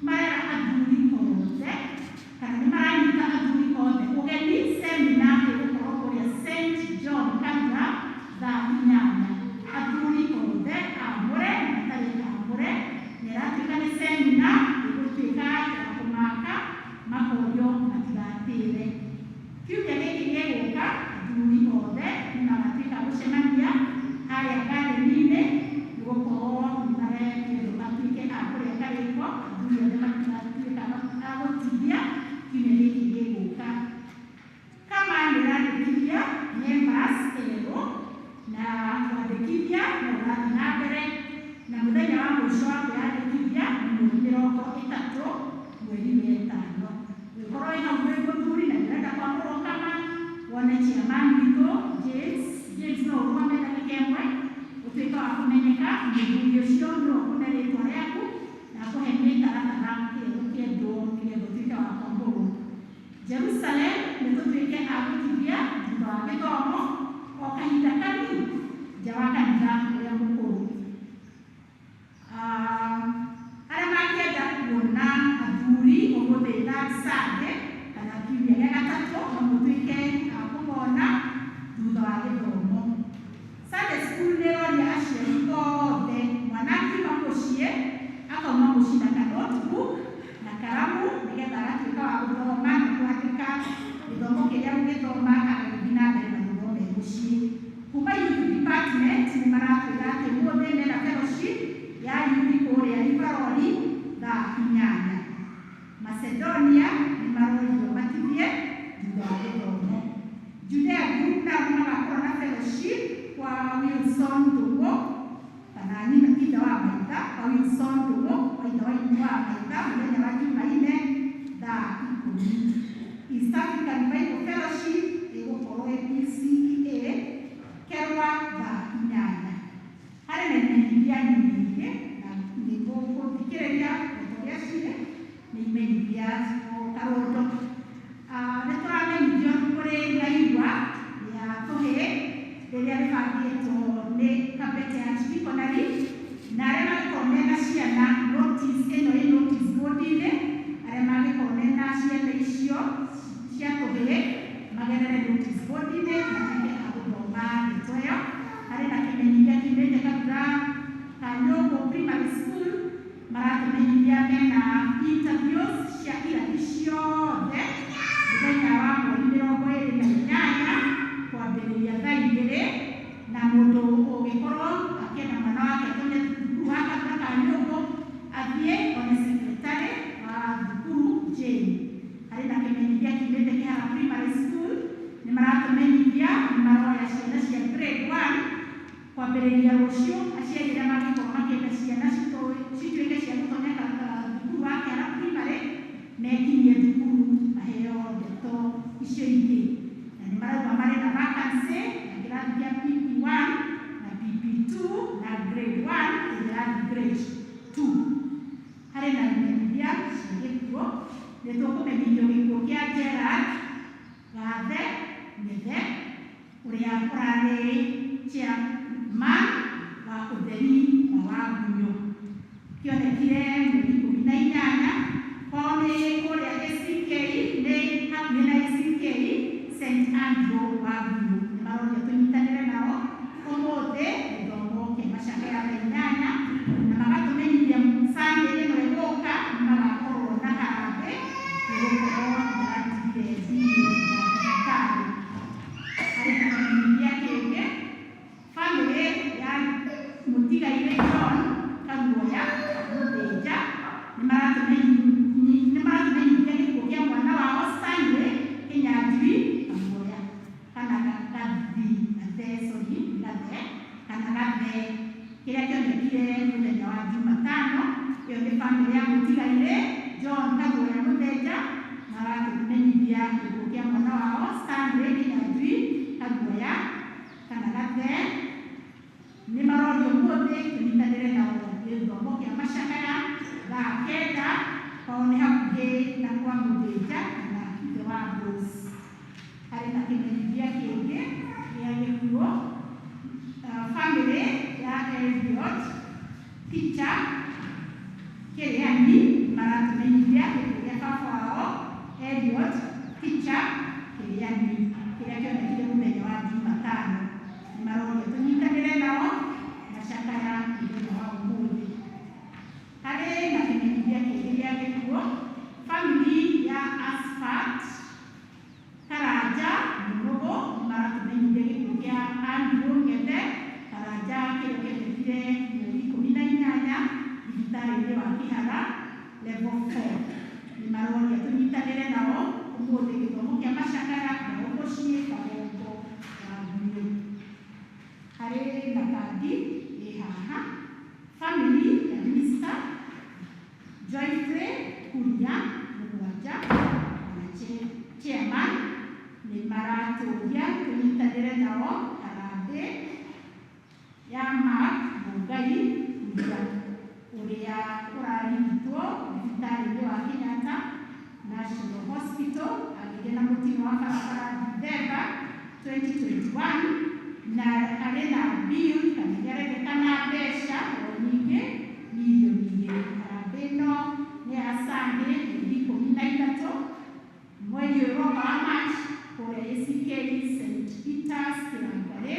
marera athuri othe, kana nĩ maranyita athuri othe ũgeni seminar ĩgũkorwo kũrĩa St. John Kanitha thaa 8. Athuri othe amũre na matarĩ amũre, nĩ ĩratuĩka nĩ seminar ĩgũtuĩka ya kũmaka makorio matigatĩre. Kiumia gĩkĩ gĩgũka athuri othe nĩ magatuĩka gũcemania harĩa garden-inĩ, nĩ gũkorwo nĩ marekĩrwo matuĩke a kũrĩa karĩko, athuri othe magatuĩka a gũtithia kiumia gĩkĩ gĩgũka. Kama nĩ ũrandĩkithia members erũ na kwandĩkithia no ũrathiĩ na mbere, na mũthenya wa mũico wa kwĩyandĩkithia nĩ mweri 30 mweri wa ĩtano. Ũngĩkorwo wĩ hau wĩ mũthuri na ndĩrenda kwamũrwo kama wone chairman witũ James no ũrũgame ndagĩka ĩmwe ũtuĩke wa kũmenyeka, mũthuri ũcio no ũkũne rĩtwa rĩaku na akũhe mĩtaratara ĩrĩa ũkĩendwo nĩgetha ũtuĩke wa kwamũrwo. Jerusalem nĩ tũtuĩke a gũtithia thutha wa gĩthomo o kahinda kanini nja wa kanitha ũrĩa mũkũrũ. Arĩa mangĩenda kuona athuri ũmũthĩ Sunday kana kiumia gĩa gatatũ no mũtuĩke a kũmona thutha wa gĩthomo. Sunday school nĩ ĩroria aciari othe mwana akiuma mũciĩ akauma mũciĩ na ka notebook na karamu nĩgetha agatuĩka wa gũthoma na kwandĩka gĩthomo kĩrĩa ũgĩthoma agagĩthiĩ na mbere na gũthoma mũciĩ. Kuma youth department nĩ maratwĩra atĩ ũmũthĩ mena fellowship ya youth kũrĩa Ibarori thaa 8. Macedonia nĩ marorirwo matithie thutha wa gĩthomo. Judea group nao magakorwo na fellowship kwa Wilson Ndũng'ũ kana ithe wa maitha kwa Wilson Ndũng'ũ wa ithe wa maitha mũthenya wa Jumaine thaa 10. East African Bible Fellowship ĩgũkorwo PCEA Kerwa thaa 8. Harĩ na imenyithia nyingĩ na nĩ gũthikĩrĩria ũrĩa cirĩ nĩ imenyithia karũndo. Nĩ tũramenyithio kũrĩ Ngaigua ya tũhĩ rĩrĩa rĩbangĩtwo nĩ Kabete Anticonary, na arĩa magĩkorwo mena ciana notice ĩno ĩ notice board-inĩ, arĩa magĩkorwo mena ciana icio cia tũhĩ magerere notice board-inĩ matuĩke a gũthoma ndeto ĩyo. Harĩ na kĩmenyithia kĩmenyeka Kihara Primary School nĩ maratũmenyithia maroya ciana cia grade 1 kwambĩrĩria rũciũ aciari arĩa mangĩkorwo makĩenda ciana cituĩke cia gũthomeka thukuru wa Kihara Primary mekinyie thukuru maheo ndeto icio ingĩ. Na nĩ marauga marĩ na vacancy na kĩrathi kĩa PP1 na PP2 na grade 1 ĩrathi grade 2. Harĩ na imenyithia cia gĩkuo nĩ tũkũmenyithio gĩkuo kĩa Gerard Gathe Ngethe ũrĩa ũrarĩ chairman wa ũtheri wa Wambunyo. Kĩonekire mweri 18 kwao nĩ kũrĩa SCK nĩ hakuhĩ na SCK St. Andrew Wambunyo. Nĩ maroria tũnyitanĩre nao ũmũthĩ gĩthomo kĩa macakaya thaa 8 na magatũmenyithia Sunday ĩno ĩgũka magakorwo na harambĩ nĩgũkorwo maratigire thirĩ ya thirikari. Harĩ na kĩmenyithia kĩngĩ famĩlĩ ya mũtigaire John Kaguoya Mũthĩnja nĩ maratũmenyithia gĩkuo kĩa mwana wao Stanley Kĩnyanjui Kaguoya kana Gathe kĩrĩa kĩonekire mũthenya wa Jumatano. Ĩyo nĩ famĩlĩ ya mũtigaire John Kaguoya Mũthĩnja maratũmenyithia gĩkuo kĩa mwana wao Stanley Kĩnyanjui Kaguoya kana Gathe. Nĩ marorio ũmũthĩ tũnyitanĩre nao gĩthomo kĩa macakaya thaa 9 kwao nĩ hakuhĩ na kwa Mũthĩnja kana ithe wa Rose. Harĩ na kĩmenyithia kĩngĩ gĩa gĩkuo famĩlĩ ya Elliot Teacher Kĩrĩani maratũmenyithia gĩkuo kĩa baba wao Elliot Teacher Kĩrĩani kĩrĩa kĩonekire mũthenya wa Jumatano. Nĩ maroria tũnyitanĩre nao macakaya mũthenya wa ũmũthĩ. Harĩ na kĩmenyithia kĩngĩ gĩa gĩkuo famĩlĩ ya Asphalt Karanja Mũnũgũ maratũmenyithia gĩkuo kĩa Andrew Ngethe Karanja kĩrĩa kĩonekire mweri 18 thibitarĩ-inĩ wa Kihara level 4. Nĩ maroria tũnyitanĩre nao ũmũthĩ gĩthomo kĩa macakaya na ũmũciĩ Kagongo wa Ngũyũ. Harĩ na kandi ĩ haha famĩlĩ ya Mr. Joyfrey Kuria Mũgwanja na chairman nĩ maratũria tũnyitanĩre nao harambĩ ya Mark Mũngai Kuria ũrĩa ũrarigitwo thibitarĩ-inĩ wa Kenyatta National Hospital agĩire na mũtino wa barabara December 2021 na arĩ na bill kana nĩarendekana mbeca o nyingĩ milioni 2. Harambĩ ĩno nĩ ya Sunday mweri 13 mweri ũyũ wa March kũrĩa ACK St. Peter's Kĩrangare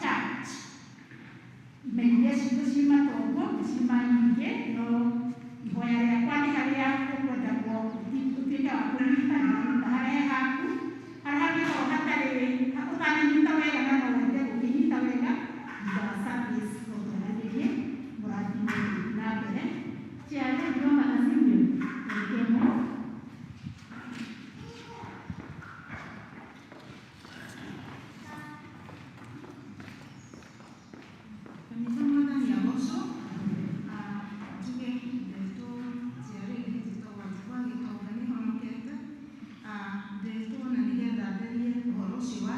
Church. Imenyithia citũ ciuma toguo nĩ ciuma nyingĩ no ihoya rĩakwa nĩ harĩa ũkwenda ũtuĩke wa kũnyita na harĩa haku harĩa hangĩkorwo hatarĩ ũtananyita wega na no wende gũkĩnyita wega thutha wa service ũtwaragĩrie mũrathiĩ na mbere. Ciarĩ ndĩrona na Simeon Kemo Ndetwo na nĩgetha nderie ũhoro ũcio wa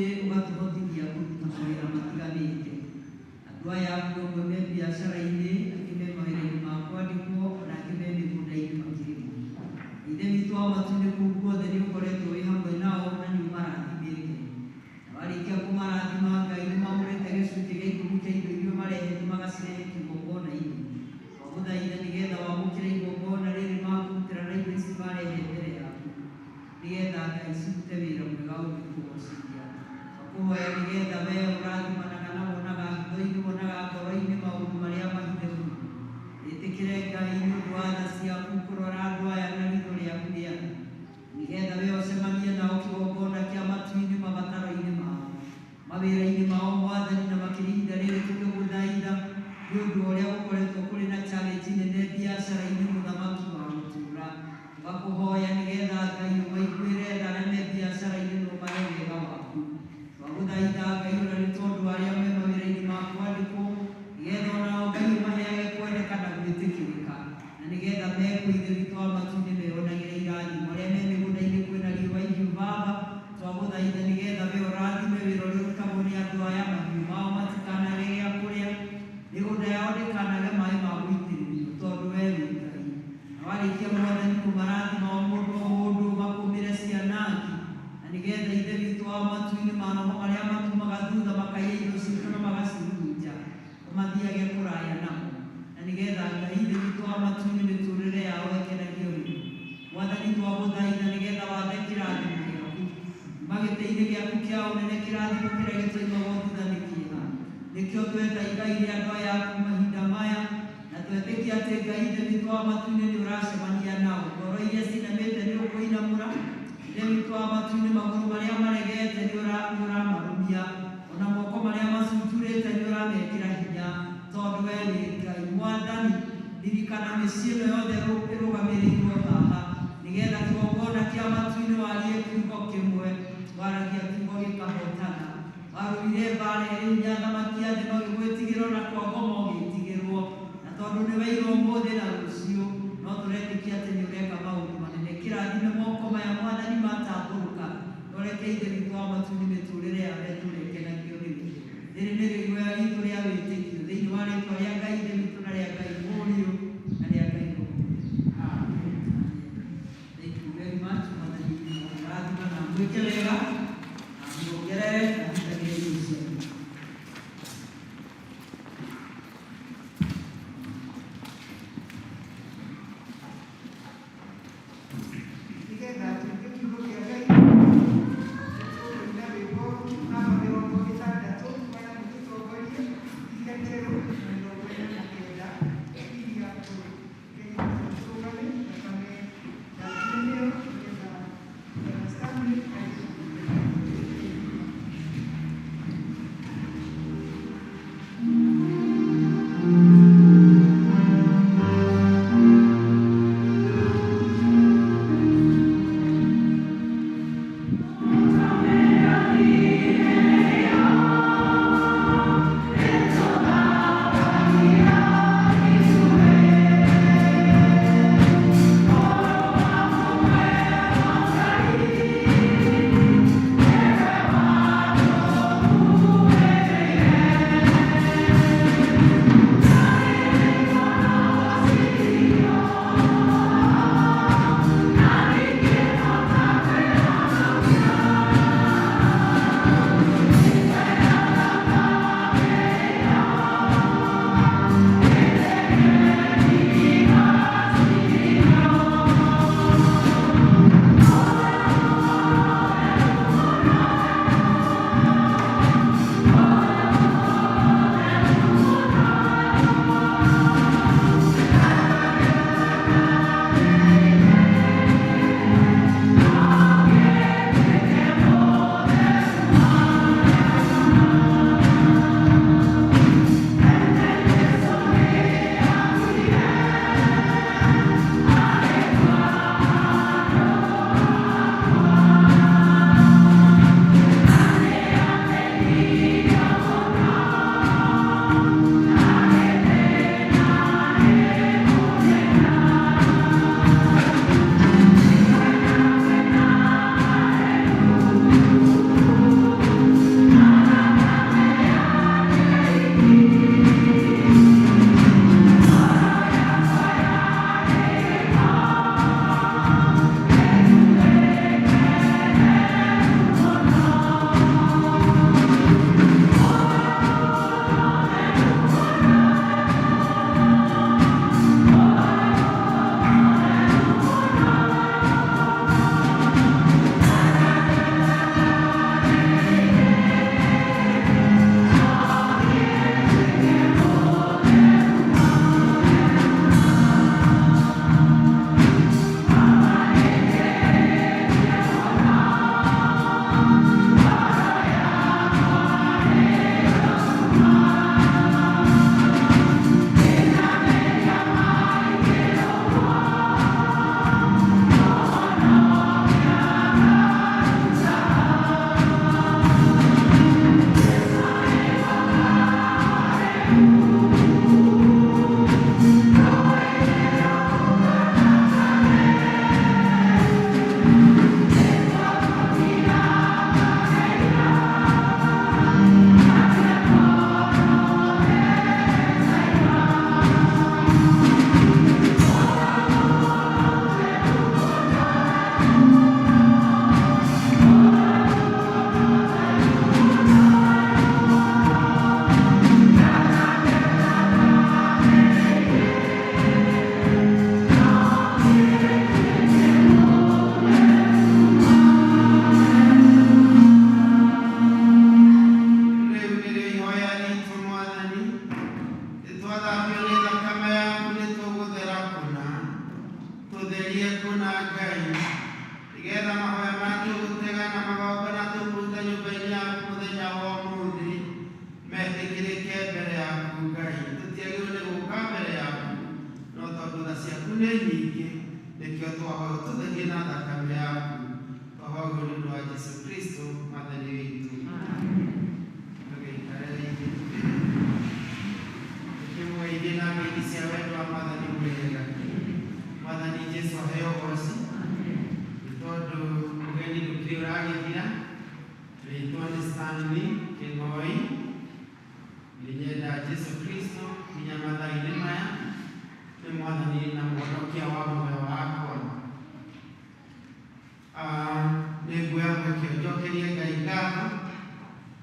ũmũthĩ ũgatũhotithia kũruta mawĩra matiganĩte. Andũ aya amwe me biacara-inĩ, angĩ me mawĩra-inĩ ma kwandĩkwo, na angĩ me mĩgũnda-inĩ makĩrĩma. Ithe witũ wa matu-inĩ kũu guothe nĩ ũkoretwo wĩ hamwe nao na nĩ ũmarathimĩte. Na warĩkia kũmarathima, Ngai nĩ mamũrete gĩcunjĩ gĩa 10 kĩa indo iria marehete magacirehe kĩgongona-inĩ. Twagũthaitha nĩgetha wamũkĩre igongona rĩrĩ makũrutĩra na indo ici marehe mbere yaku, nĩgetha Ngai cirute wĩra mwega ũngĩkũgocithia. Twakũhoya nĩgetha wee ũrathimanaga na wonaga hitho-inĩ, wonaga ngoro-inĩ maũndũ marĩa mahithe mũno. Ĩtĩkĩre Ngai nĩ ũndũ wa tha ciaku kũrora andũ aya na ritho rĩaku rĩega, nĩgetha wee ũcemanie nao kĩgongona kĩa matu-inĩ mabataro-inĩ mao, mawĩra-inĩ mao Mwathani, na makĩria ihinda rĩrĩ tũgĩgũthaitha nĩ ũndũ wa ũrĩa gũkoretwo kũrĩ na challenge nene biacara-inĩ, mũthamaki wa gũtũũra. Twakũhoya nĩgetha Ngai ũmaiguĩre tha arĩa me biacara-inĩ na ũmahe wega waku. Twagũthaitha Ngai ona nĩ tondũ arĩa me mawĩra-inĩ ma kwandĩkwo, nĩgetha onao Ngai ũmaheage kwendeka na gwĩtĩkĩrĩka, na nĩgetha mekwo Ithe witũ wa matu-inĩ meyonagĩre irathimo. Arĩa me mĩgũnda-inĩ kwĩna riũa ihiũ Baba, twagũthaitha nĩgetha wee ũrathime wĩra ũrĩa ũrutagwo nĩ andũ aya, mahiũ mao matikanage gĩa kũrĩa, mĩgũnda yao ndĩkanage maĩ ma gũitĩrĩrio, tondũ wee wĩ Ngai. Na warĩkia Mwathani kũmarathima o mũndũ makũmĩre ciana angĩ, na nĩgetha Ithe witũ wa matu-inĩ manoho marĩa matumaga thutha makaiya indo ciitũ na magacihurunja, ũmathiage kũraya namo, na nĩgetha Ngai Ithe witũ wa matu-inĩ mĩtũrĩre yao ĩkenagio rĩu. Mwathani twagũthaitha nĩgetha wathe kĩrathimo gĩaku, magĩtĩ-inĩ gĩaku kĩa ũnene, kĩrathimo kĩrĩa gĩtoimaga thutha nĩ kĩega. Nĩkĩo tweta Ngai rĩ andũ aya aku mahinda maya, na twetĩkia atĩ Ngai Ithe witũ wa matu-inĩ nĩ ũracemania nao. Ngoro iria cinamĩte nĩ ũkũinamũra, Ithe witũ wa matu-inĩ magũrũ marĩa maregete nĩ ũramarũmia, ona moko marĩa macunjurĩte nĩ ũramekĩra hinya, tondũ wee wĩ Ngai. Mwathani, ririkana mĩciĩ ĩno yothe ĩrũgamĩrĩirwo haha, nĩgetha kĩgongona kĩa matu-inĩ warie kiugo kĩmwe, waragia kiugo gĩkahotana. Warũire mbara ĩrĩ hinya thamaki a thĩ no gĩgwĩtigĩrwo na kwa ngoma ũgĩtigĩrwo, na tondũ nĩ waira ũmũthĩ na rũciũ, no tũretĩkia atĩ nĩ ũreka maũndũ manene. Kĩrathime moko maya Mwathani matambũrũka, noreke Ithe witũ wa matu-inĩ mĩtũrĩre yao tũrekenagio nĩwe. Rĩrĩ nĩ rĩguoya ritũ rĩa wĩtĩkio thĩinĩ wa rĩĩtwa rĩa Ngai Ithe witũ na rĩa Ngai Mũriũ na rĩa Ngai Roho. Amen. Thank you very much. Mwathani arathima na mwĩke wega na muongerere na hitagĩre irio cianyu. Nĩgetha tuĩke kiugo kĩa Ngai, tũkũina rwĩmbo namba 60 marĩa mũtũtongorie, iria njerũ na 49 iria tũrũgame thakame ndakinĩrwo nĩgetha Stanley mũthĩ ũragĩthira. Rĩĩtwa nĩ Stanley Kĩng'oi. Nĩnyenda Jesũ Kristo nginya mathaa-inĩ maya nĩ Mwathani na Mũhonokia wa muoyo wakwa. Nĩ ngwĩya mweke njokerie Ngai ngatho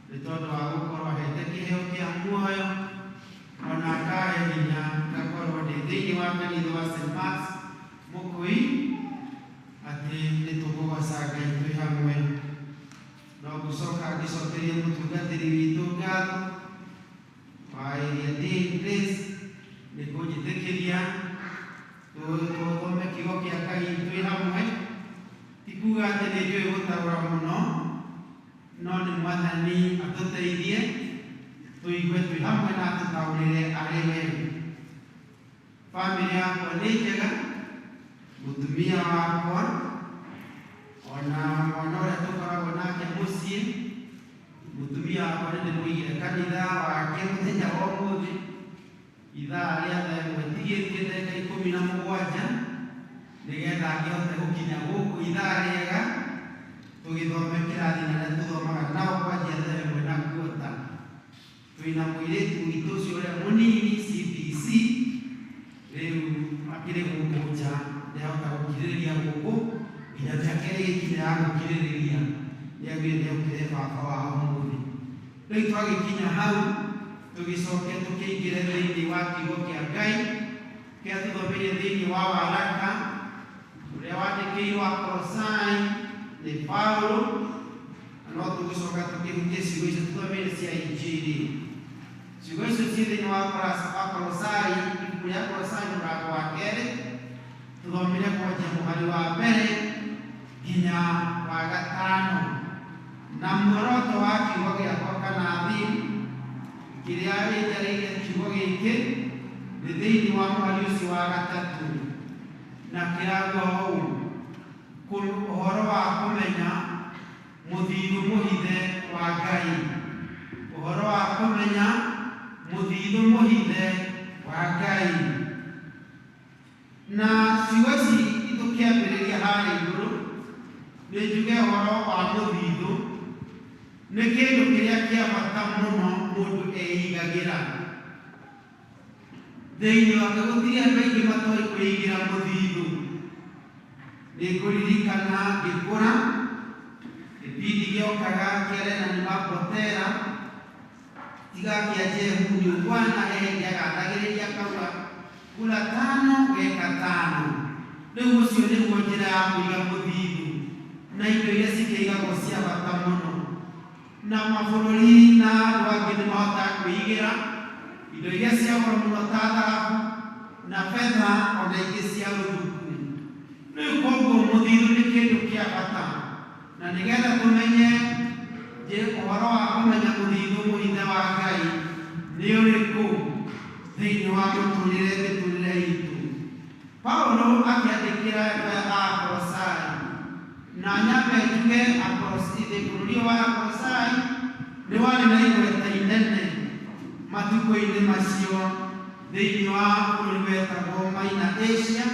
nĩ tondũ wa gũkorwo ahete kĩheo kĩa muoyo, ona akahe hinya ngakorwo ndĩ thĩinĩ wa kanitha wa St. Mark's Mũkũi, atĩ nĩ tũkũgoca Ngai twĩ hamwe. No gũcoka ngĩcokerie mũtungatĩri witũ ngatho wa Area D Grace nĩ kũnjĩtĩkĩria tũthome kiugo kĩa Ngai twĩ hamwe. Ti kuuga atĩ nĩ njũĩ gũtaũra mũno, no nĩ Mwathani atũteithie tũigue twĩ hamwe na atũtaũrĩre arĩ we. Bamĩrĩ yakwa nĩ njega, mũtumia wakwa, ona mwana ũrĩa tũkoragwo nake mũciĩ. Mũtumia wakwa nĩ ndĩmũigire kanitha wake mũthenya wa ũmũthĩ ithaa rĩa thaa ĩmwe tigĩtie ndagĩka 17 nĩgetha angĩhote gũkinya gũkũ ithaa rĩega tũgĩthome kĩrathi na tũthomaga nao kwanjia thaa ĩmwe na kuota. Twĩna mũirĩtu witũ ũcio ũrĩa mũnini CBC, rĩu akĩrĩ gũkũ nja nĩahota gũkirĩrĩria gũkũ nginya mĩaka ĩrĩ ĩkinya ya gũkirĩrĩria nĩagwire nĩokĩre baba wao mũthĩ. Rĩu twagĩkinya hau tũgĩcoke tũkĩingĩre thĩinĩ wa kiugo kĩa Ngai kĩrĩa tũthomeire thĩinĩ wa waraka ũrĩa wandĩkĩirwo Akolosai nĩ Paulo, no tũgĩcoka tũkĩhutie ciugo icio tũthomeire cia Injili. Ciugo icio ciĩ thĩinĩ wa Akolosai, ibuku rĩa Akolosai mũrango wa 2 tũthomire kwanjia mũhari wa mbere nginya wa 5, na muoroto wa kiugo gĩakwa kana theme kĩrĩa gĩtarĩire kiugo gĩkĩ nĩ thĩinĩ wa mũhari ũcio wa 3, na kĩrago ũũ: ũhoro wa kũmenya mũthithũ mũhithe wa Ngai. Ũhoro wa kũmenya mũthithũ mũhithe wa Ngai. Na ciugo ici tũkĩambĩrĩria harĩa igũrũ nĩ njuge ũhoro wa mũthithũ nĩ kĩndũ kĩrĩa kĩa bata mũno mũndũ eigagĩra. Thĩinĩ wake gũtirĩ andũ aingĩ matoĩ kwĩigĩra mũthithũ. Nĩ ngũririkana ngĩkũra gĩbindi gĩokaga kĩa Lenani Mapotera tiga kĩa Jehu Bwana agandagĩrĩria kauga kula 5 weka 5. Rĩu ũcio nĩguo njĩra ya kũiga mũthithũ na indo iria cikĩigagwo cia bata mũno. Na mabũrũri na andũ angĩ nĩ mahotaga kwĩigĩra indo iria cia goro mũno ta thahabu na betha ona ingĩ cia ũthuku. Rĩu koguo mũthithũ nĩ kĩndũ kĩa bata, na nĩgetha tũmenye ũhoro wa kũmenya mũthithũ mũhithe wa Ngai nĩ ũrĩkũ thĩinĩ wa mĩtũrĩre itũ. Paulo akĩandĩkĩra Akolosai, na nyambe njuge bũrũri wa Akolosai nĩ warĩ na igweta inene matukũ-inĩ macio thĩinĩ wa bũrũri wetagwo Maina Asia,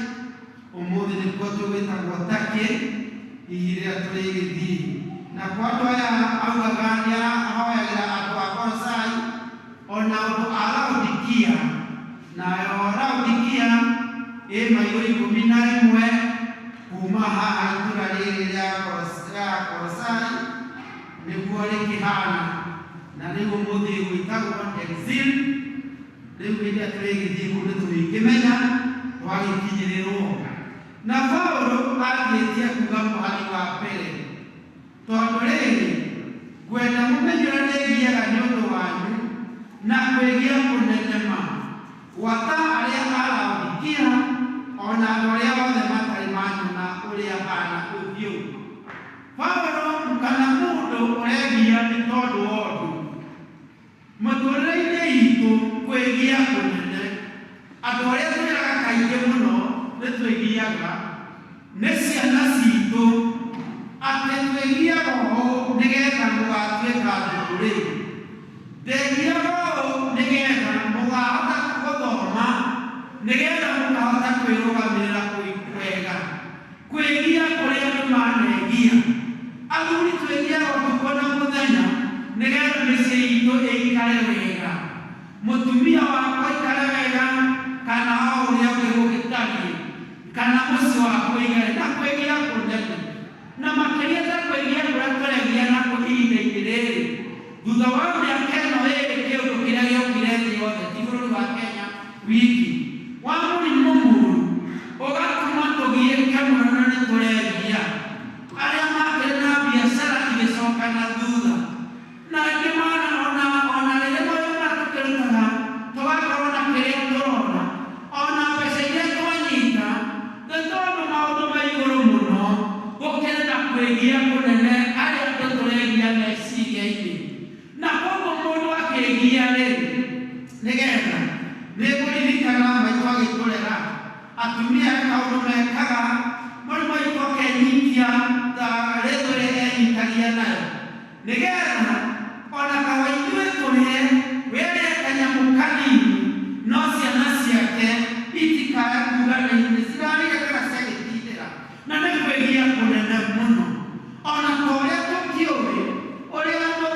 ũmũthĩ nĩkuo tũgĩtagwo Turkey, hihi rĩrĩa tũrĩ gĩthii. Na kwa andũ aya augaga nĩ ahoyagĩra andũ a Kolosai ona ũndũ a Laodikia, nayo Laodikia ĩ mairo 11 kuma haha itũra rĩrĩ rĩa Kolosai nĩguo rĩkĩhana, na rĩu ũmũthĩ gwĩtagwo exil. Rĩu hĩndĩ ĩrĩa tũrĩgĩthiĩ kũu nĩtũrĩkĩmenya twagĩkinyĩrĩrwo. Na Paulo agĩtia kuuga mũhari wa mbere, tondũ rĩrĩ ngwenda mũmenye ũrĩa ndĩgiaga nĩ ũndũ wanyu na kwĩgia kũnenema gwata arĩa a Laodikia ona andũ arĩa othe matarĩ manyona ũrĩa hana ũthiũ. Paulo kana mũndũ ũregia nĩ tondũ wa ũndũ mũtũrĩre-inĩ itũ kwĩgia kũnene. Andũ arĩa twĩraga kaingĩ mũno nĩ twĩgiaga nĩ ciana citũ, atĩ twĩgiaga ũũ nĩgetha mũgatuĩka ndũrĩ. Ndĩgiaga ũũ nĩgetha mũgahota gũthoma, nĩgetha mũkahota kwĩrũgamĩrĩra wega. Kwĩgia kũrĩa andũ manegia athuri twĩgiaga ũtukũ na mũthenya nĩgetha mĩciĩ itũ ĩikare wega, mũtumia wakwa aikare wega, kana o ũrĩa ũngĩ gũgĩtariĩ, kana mũciĩ waku ũigare na kwĩgia kũnene. Na makĩria ta kwĩgia kũrĩa tũregia nako ihinda-inĩ rĩrĩ, thutha wa mĩaka ĩno ĩrĩ kĩũndũ kĩrĩa gĩokire thĩ yothe, ti bũrũri wa Kenya wiki, wa mũrimũ mũũru ũgatũma tũgiĩke mũno na nĩtũregia. Arĩa makĩrĩ na biacara igĩcoka na thutha, na angĩ ona rĩrĩa mothe matũkĩrutaga tũgakorwo na kĩrĩa tũrona, ona mbeca iria twanyita, nĩ tondũ maũndũ ma igũrũ mũno gũkĩrĩ na kwĩgia kũnene arĩa andũ tũregia meciria-inĩ. Na koguo mũndũ akĩgia-rĩ, nĩgetha nĩngũririkana maitũ agĩtũrera, atumia kaũndũ mekaga mũndũ maitũ akenyitia ta rĩtwa rĩrĩa enyitagia nayo, nĩgetha ona kawa ithuĩ tũrĩe wĩrĩa kanyamũ kanini, no ciana ciake itikaya kuga nĩcirarĩga kana ciagĩtindĩra, na nĩ kwĩgia kũnene mũno. Ona ta ũrĩa tũkĩũĩ ũrĩa andũ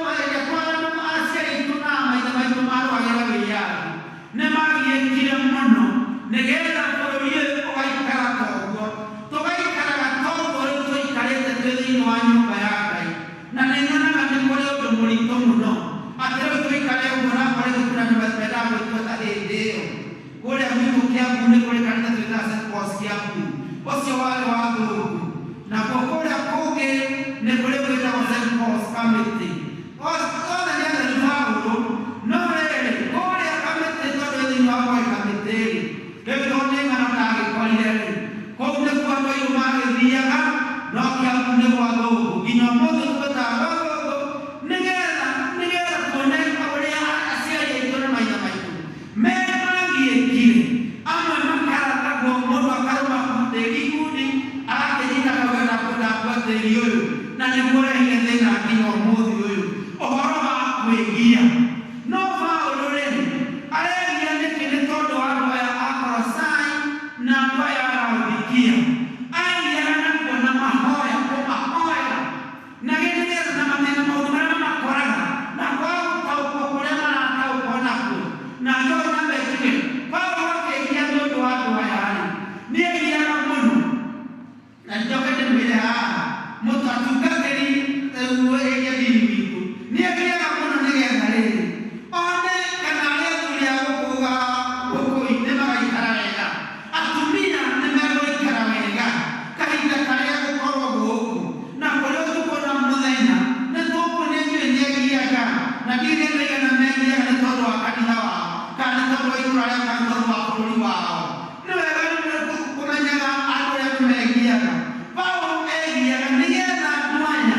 aciari aitũ na maithe maitũ marũagĩra wĩyathi, nĩ magiĩkire mũno nĩgetha bũrũri ũyũ ũgaikara toguo, tũgaikaraga toguo rĩu tũikarĩte twĩ thĩinĩ wa nyũmba ya Ngai. Na nĩ nyonaga nĩ kũrĩ ũndũ mũritũ mũno atĩ rĩu tũikare ũguo na kũrĩ gũkũra nĩ mendaga gwĩtweta hĩndĩ ĩyo. Kũrĩa gwitũ Kiambu nĩ kũrĩ kanitha twĩtaga St. Paul's Kiambu, ũcio warĩ wa thũngũ. Nakuo kũrĩa kũngĩ nĩ kũrĩ gwĩtagwo St. Paul's Kamĩtĩ. Othe nĩ atheri Paũlũ, no rĩrĩ kũrĩa Kamĩtĩ tondũ thĩinĩ wa kwa Kamĩtĩ-rĩ, rĩu tondũ nĩ ng'ano ndagĩkorire-rĩ, kũu nĩkuo andũ airũ magĩthiaga, no Kiambu nĩ gwa thũngũ. Nginya ũmũthĩ twĩtaga gwa thũngũ, nĩgetha tuone ũrĩa aciari aitũ na maithe maitũ magiĩkire. Amwe makaragwo mũndũ akarũma tĩri ikundi, agakĩnyita kaũgenda kwenda tĩri ũyũ, na nĩguo ũrehire thĩna nginya ũmũthĩ ũyũ, ũhoro wa kwĩgia. No Paũlũ-rĩ, aregia nĩkĩ? Nĩ tondũ wa andũ aya a Kolosai na andũ aya a Laodikia, agiaga na kuona mahoya, kũmahoera na nĩgetha na mathĩna maũndũ marĩa mamakoraga na kwaga gũtaũkwo kũrĩa marataũkwo nakuo, na njoe na mekire. Paũlũ akĩgia nĩ ũndũ wa andũ aya-rĩ, nĩegiaga mũno. Na njoke ndĩmwĩre haha, mũtatungatĩri ũrĩa dini witũ nĩegiaga mũno nĩgetha-rĩrĩ one kana arĩa athuri a gũkũ nĩ magaikara wega, atumia nĩ megũikara wega kahinda karĩa gũkorwo gũkũ, na kũrĩa ũtukũ na mũthenya nĩ tũkuona inyuĩ nĩegiaga. Na ndiuge nĩigana megiaga nĩ tondũ wa kanitha wao, kana nĩ tondũ wa itũra rĩao, kana nĩ tondũ wa bũrũri wao. Nĩ wega kũmenyaga andũ arĩa megiaga. Paũlũ egiaga nĩgetha andũ aya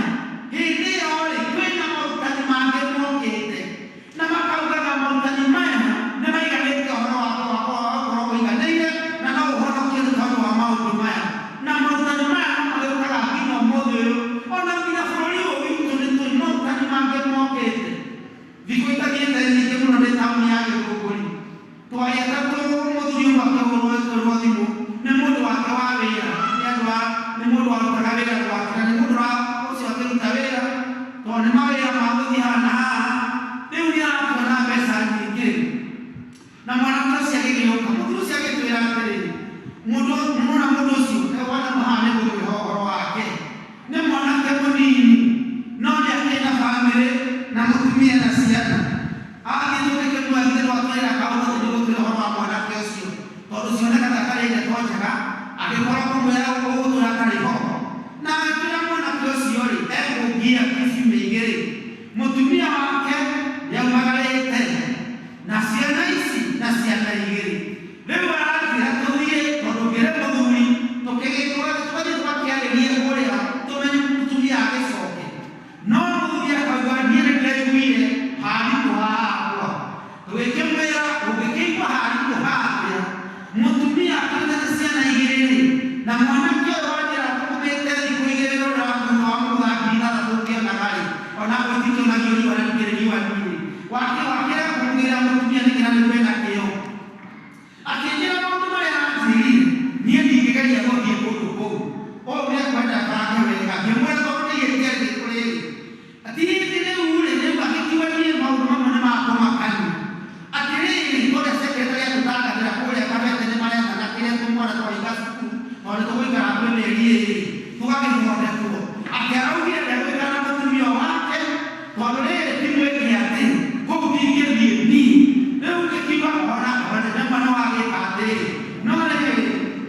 hĩndĩ ĩyo-rĩ, kwĩna maũrutani mangĩ mokĩte na makaugaga maũrutani maya nĩ maiganĩte ũhoro wa ũiganĩire na no ũhonokie nĩ tondũ wa maũndũ maya. Na maũrutani maya no magĩũkaga nginya ũmũthĩ ũyũ, ona nginya bũrũri ũyũ witũ nĩ tũĩ maũrutani mangĩ mokĩte. Thikũ itathiĩte nyingĩ mũno nĩ taũni ya Gĩthũngũri, twarĩa ta mũthuri ũmwe akĩhũrwo thimũ nĩ mũndũ wake wa wĩra, nĩ mũndũ warutaga wĩra gwake, na nĩ mũndũ ũcio akĩruta wĩra tondũ nĩ mawĩra ma gũthiĩ haha na haha, rĩu nĩarakĩona mbeca nyingĩ. Na mwanake ũcio agĩgĩũka, mũthuri ũcio agĩtwĩra atĩrĩrĩ, mũndũ ũcio wana haha nĩ gũtwĩra ũhoro wake, nĩ mwanake mũnini no nĩ akĩrĩ na bamĩrĩ na mũtumia na ciana. Agĩthiĩ tũkĩmwethĩra atwĩra kaũndũ nĩ gũtwĩra ũhoro wa mwanake ũcio, tondũ cionekaga karĩ ndeto njega, agĩkorwo kũmwĩra gũgũtũra karĩ ho. Na agĩtwĩra mwanake ũcio-rĩ, egũgia kiumia igĩrĩ, mũtumia wake nĩaumagarĩte na ciana ici na ciana igĩrĩ. Rĩu aratwĩra tũthiĩ, tondũ ngĩrĩ mũthuri tũthiĩ tũgakĩarĩrie ũrĩa tũmenye mũtumia agĩcoke. No mũthuri akauga niĩ nĩndĩraiguire haritũ hakwa. Tũgĩkĩmwĩra ũngĩkĩigua haritũ hakwa, mũtumia akĩrĩ na ciana igĩrĩ-rĩ, na mwanake ũyũ wanjĩra tũkũmĩra atĩrĩ no rĩrĩ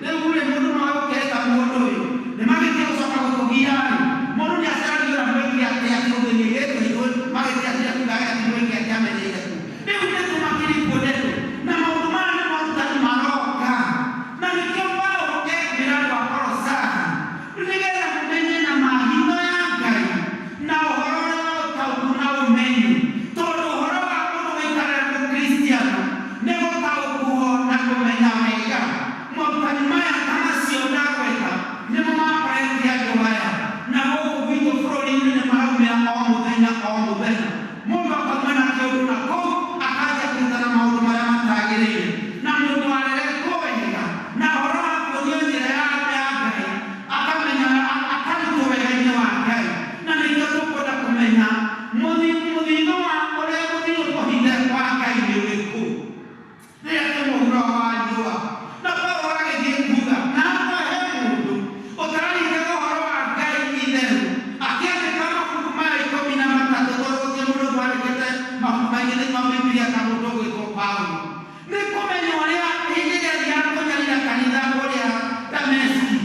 rĩu rĩ mũndũ no agũkĩrĩka mũndũ ũyũ nĩ magĩtia gũcoka gũtũgia-rĩ mũndũ nĩ acaragĩra mwĩke atĩa kĩũthĩ-inĩ gĩkĩ ithuĩ magĩtia atĩa kugaga atĩ mwĩke atĩa amenyeire ku rĩu nĩtũmakĩri kuonetwo na maũndũ maya nĩ morutani maroka na nĩkĩo Paũlũ ekĩra andũ a Kolosai nĩgetha mũmenye na mahitho ya Ngai na ũhoro ũrĩa wa ũtaũku na ũmenyi tondũ ũhoro wa mũndũ gũikarĩra mũkristiano nĩ gũtaũkuo na kũmenya wega morutani maya ta macio ndagweta nĩmo makoretie andũ aya na gũkũ gwitũ bũrũri-inĩ nĩ maraumĩra o mũthenya mũndũ akauma na kĩũndũ na kũu akanjia kũrutana maũndũ marĩa matagĩrĩire na mũndũ wareretwo wega na ũhoro wa kuonio njĩra ya Ngai akamenya akarutwo wega-inĩ wa Ngai na nĩkĩo tũkwenda kũmenya mũthithũ wa ũrĩa mũthithũ tũhithe wa Ngai nĩ ũrĩkũ rĩrĩa nĩ mũhuro wa riũa na Paũlũ agĩthiĩ kuuga na akũhe mũndũ ũtararingaga ũhoro wa Ngai itherũ akĩandĩka mabuku maya 13 tondũ gũtirĩ mũndũ wandĩkĩte mabuku maingĩ thĩinĩ wa Bibilia ta mũndũ ũgwĩtwo Paũlũ nĩ kũmenya ũrĩa hĩndĩ ĩrĩa athiaga kũnyarira kanitha ũrĩa Dameski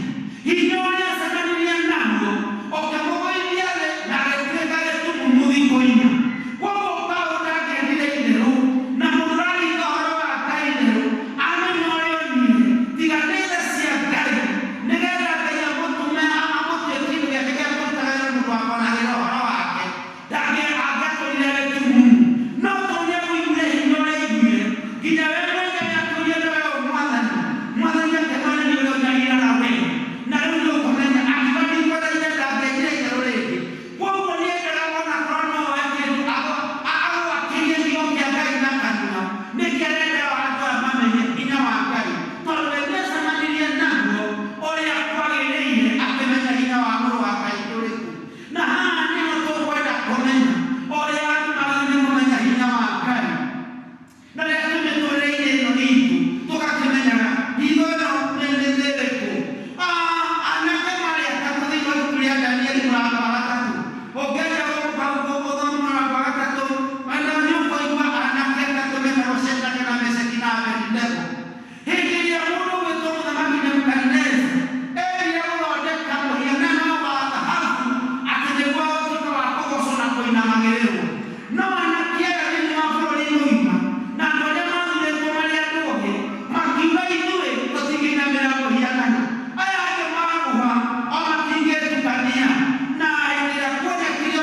hinya ũrĩa acemanirie naguo ũkĩmũgũithia thĩ na agĩtuĩka gĩtumumu thikũ-inĩ koguo Paũlũ ndangĩendire itherũ na mũndũ ũraringa ũhoro wa Ngai itherũ amenya ũrĩa ũnyuire tiga nĩ tha cia Ngai nĩgetha Ngai amũtume amũtue kĩndũ gĩake gĩa kũrutaga wĩra mũndũ akonagĩra ũhoro wake angĩatũrire gĩtumumu no tondũ nĩegũiguire hinya ũrĩa aiguire nginya we mwenyewe akĩũria nĩ we mwathani akĩmwĩra nĩ ũrĩa ũnyagĩra na we na rĩu nĩ ũkũmenya akiuga ndikwetereire ndangĩenjire itherũ rĩngĩ koguo nĩ endaga wona korwo no oe kĩndũ agwakĩrie kiugo kĩa Ngai na kanua nĩkĩ arendaga andũ aya mamenye hinya wa Ngai tondũ we nĩacemanirie naguo ũrĩa kwagĩrĩire akĩmenya hinya wa mũrũ wa Ngai nĩ ũrĩkũ na haha nĩho tũkwenda kũmenya ũrĩa andũ magĩrĩire kũmenya hinya wa Ngai na rĩrĩa twĩ mĩtũrĩre-inĩ ĩno itũ tũgakĩmenyaga hitho ĩno nĩ rĩkũ anake marĩ atatũ thĩinĩ wa ibuku rĩa Danieli mũrango wa 3 ũngĩaria gũkũ hau gũthoma mũrango wa 3 na nĩũkũigua anake atatũ metagwo Shadraka na Meshaki na Abedinego hĩndĩ ĩrĩa mũndũ ũgwĩtwo mũthamaki Nebukadineza erire gũthondeka mũhianano wa thahabu atĩ nĩguo ũtuĩke wa kũgocwo na kũinamagĩrĩrwo no anake aya thĩinĩ wa bũrũri mũgima na andũ arĩa mathurĩtwo marĩ andũ ogĩ makiuga ithuĩ tũtingĩinamĩrĩra mũhianano aya angĩ maguha o matingĩtukania na hĩndĩ ĩrĩa kuonekire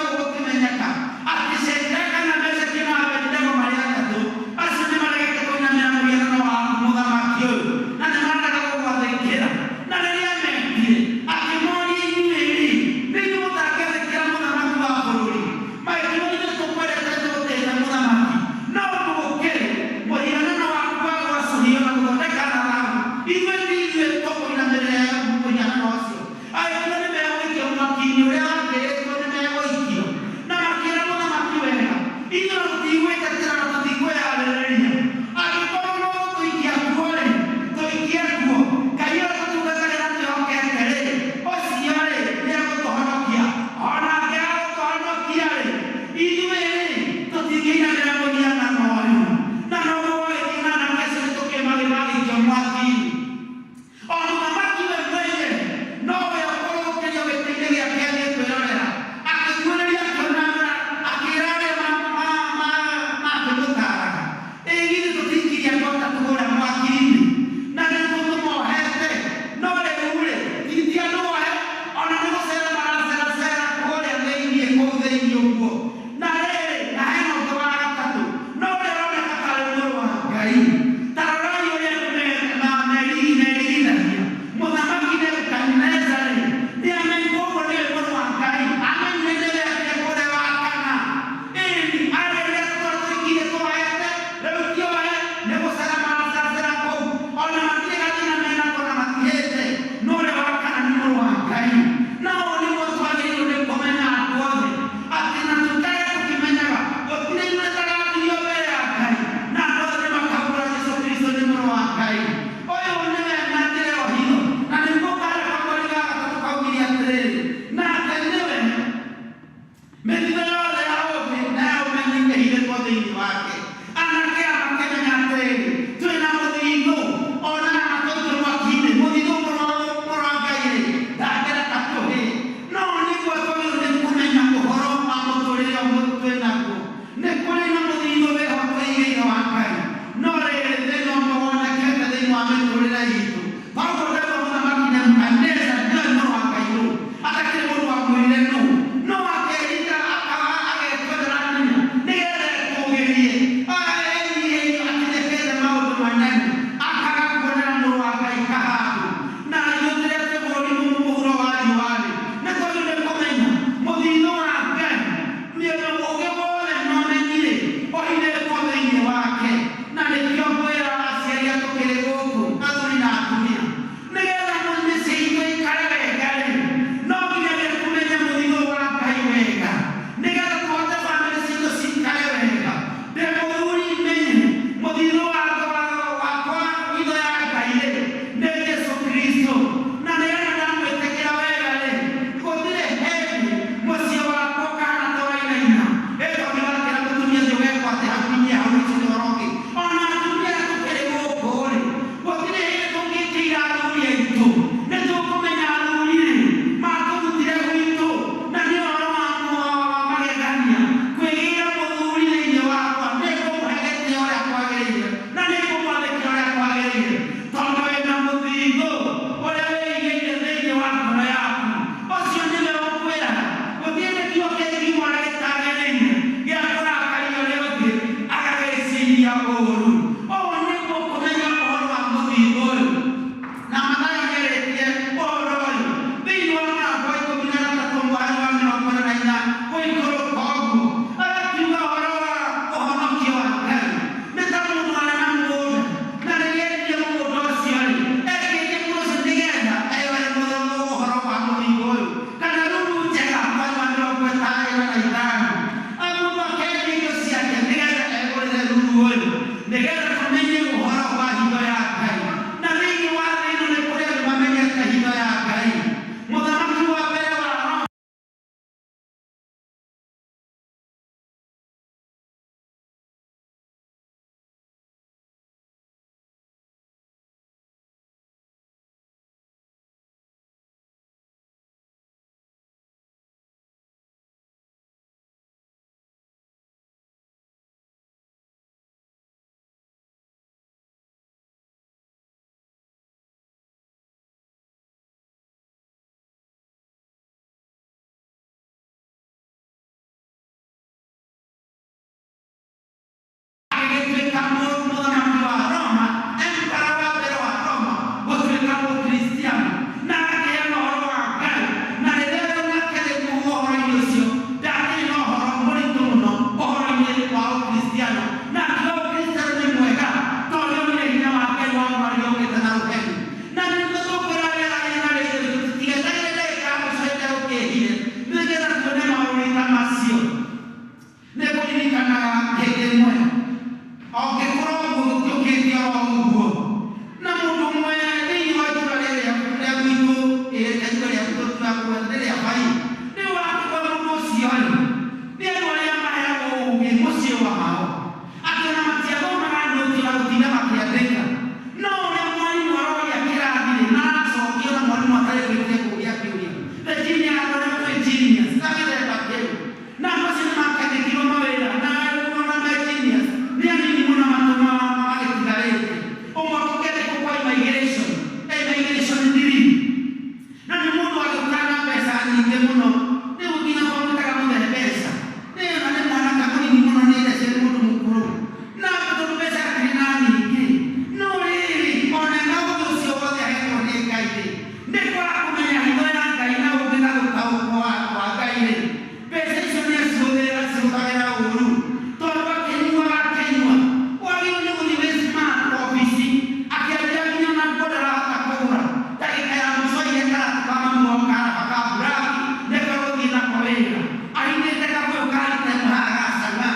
wĩra ainĩte kabũyũ karite mũhagacana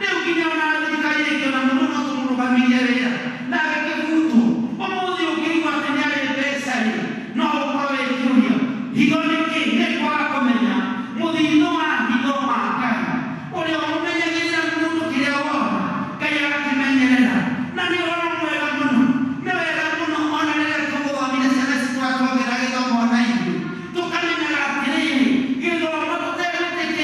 rĩu nginya ona thirikari ĩngĩ ona mũndũ no tũmũrũgamirie wĩra nake kĩbutwo ũmũthĩ ũngĩigua atĩ nĩ arĩ mbeca-rĩ no ũkorwo wĩkĩũria higo nĩkĩ nĩ kwaga kũmenya mũthithũ wa hitho wa Ngai ũrĩa ũmenyagĩrĩra mũndũ kĩrĩa wona Ngai agakĩmenyerera na nĩ ũhoro mwega mũno nĩ wega mũno ona rĩrĩa tũgũthomire ciana citũ twatwongera gĩthomo na ithuĩ tũkamenyaga atĩrĩrĩ gĩthomo tũtegwĩtĩkia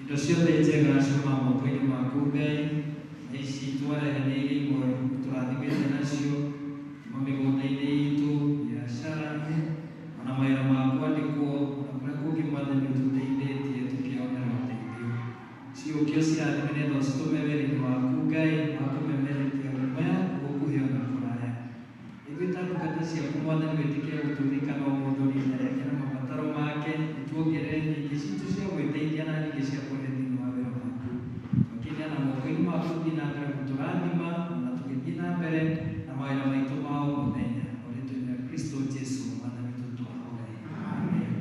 indo ciothe njega ciuma moko-inĩ maku Ngai, na ici twarehanĩire imwe tũrathimĩte nacio kuma mĩgũnda-inĩ itũ, biacara-inĩ, ona mawĩra ma kwandĩkwo, na kũrĩa kũngĩ Mwathani ũtũteithĩtie tũkĩonera ũteithio. Ciũkio cirathime nĩgetha ũcitũme wĩra-inĩ waku Ngai wa kũmemerekia huduma yaku gũkuhĩ ona kũraya. Ithuĩ ta ndungata ciaku Mwathani wĩtĩkĩre gũtũririkana o mũndũ rita rĩake na mabataro make, nĩtuongerere nyingĩ citũ cia gwĩteithia na nyingĩ cia kũhe thĩinĩ wa wĩra waku. Tũkĩneana moko-inĩ maku gũthiĩ na mbere gũtũrathima na tũgĩthiĩ na mbere na mawĩra maitũ ma o mũthenya. O rĩĩtwa-inĩ rĩa Kristo Jesũ Mwathani witũ twahoya. Amen.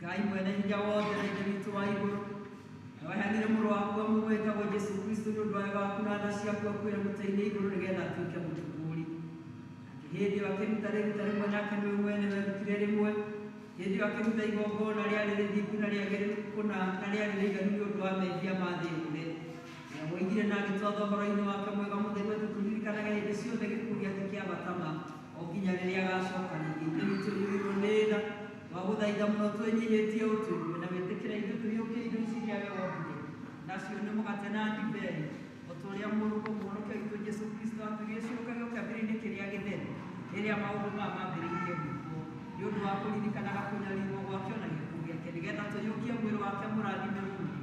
Ngai mwene hinya wothe na ithe witũ wa igũrũ, waheanire mũrũ waku amũgwĩtagwo Jesũ Kristo nĩ ũndũ wa wega waku tha ciaku akwĩra mũtĩ-inĩ igũrũ nĩgetha atuĩke mũtũkũri. Hĩndĩ ĩyo akĩruta rĩruta rĩmwe nake we mwene werutire rĩmwe. Hĩndĩ ĩyo akĩruta igongona rĩarĩ rĩthingu na rĩagĩrĩru kũna na rĩarĩ rĩiganu nĩ ũndũ wa mehia ma thĩ yothe. Nĩamũigire na agĩtwatha ũhoro-inĩ wake mwega mũtheru tũkĩririkanaga hĩndĩ ciothe gĩkuũ gĩake kĩa batama o nginya rĩrĩa agacoka rĩngĩ. Ithuĩ nĩtũiyũirwo nĩ tha wa gũthaitha mũno twĩnyihĩtie ũtũirũ na wĩtĩkĩra ithuĩ tũiyũkie indo ici iria we wombire. Nacio nĩ mũgate na ndibei o ta ũrĩa mũrũgũ mũhonokia witũ Jesũ Kristo atũgĩciũkagia kĩambĩrĩria-inĩ kĩrĩa gĩtheru rĩrĩa maũndũ maya mambĩrĩirie gwĩkwo nĩ ũndũ wa kũririkanaga kũnyariirwo gwake ona gĩkuũ gĩake nĩgetha tũiyũkie mwĩrĩ wake mũrathime mũno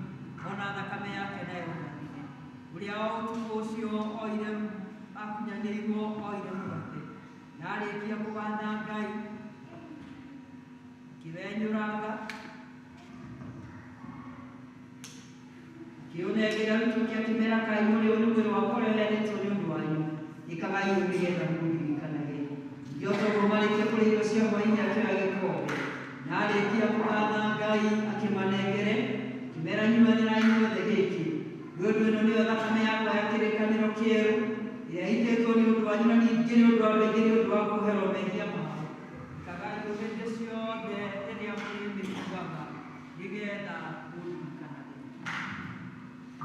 ona thakame yake nayo thime ũrĩa o ũtukũ ũcio oire akunyanĩirwo oire mũgate na arĩkia kũgatha Ngai akĩwenyũranga akĩũnengera arutwo ake akĩmera kaĩ mũrĩ ũyũ nĩ mwĩrĩ wakwa ũrĩa ũheanĩtwo nĩ ũndũ wanyu ĩkagai ũguo nĩgetha mũndirikanaga. Njotoguo marĩkia kũrĩa irio cia hwaĩ-inĩ akĩoya gĩkombe na arĩkia kũgatha Ngai akĩmanengere akĩmera nyuanĩrai inyuothe gĩkĩ nĩ ũndũ ĩno nĩyo thakame yakwa ya kĩrĩkanĩro kĩerũ ĩrĩa ĩitĩtwo nĩ ũndũ wanyu na ningĩ nĩ ũndũ wa aingĩ nĩ ũndũ wa kũherwo mehia mao. Ĩkagai ũguo hĩndĩ ciothe rĩrĩa mũrĩmĩiguaga nĩgetha mũndirikanaga.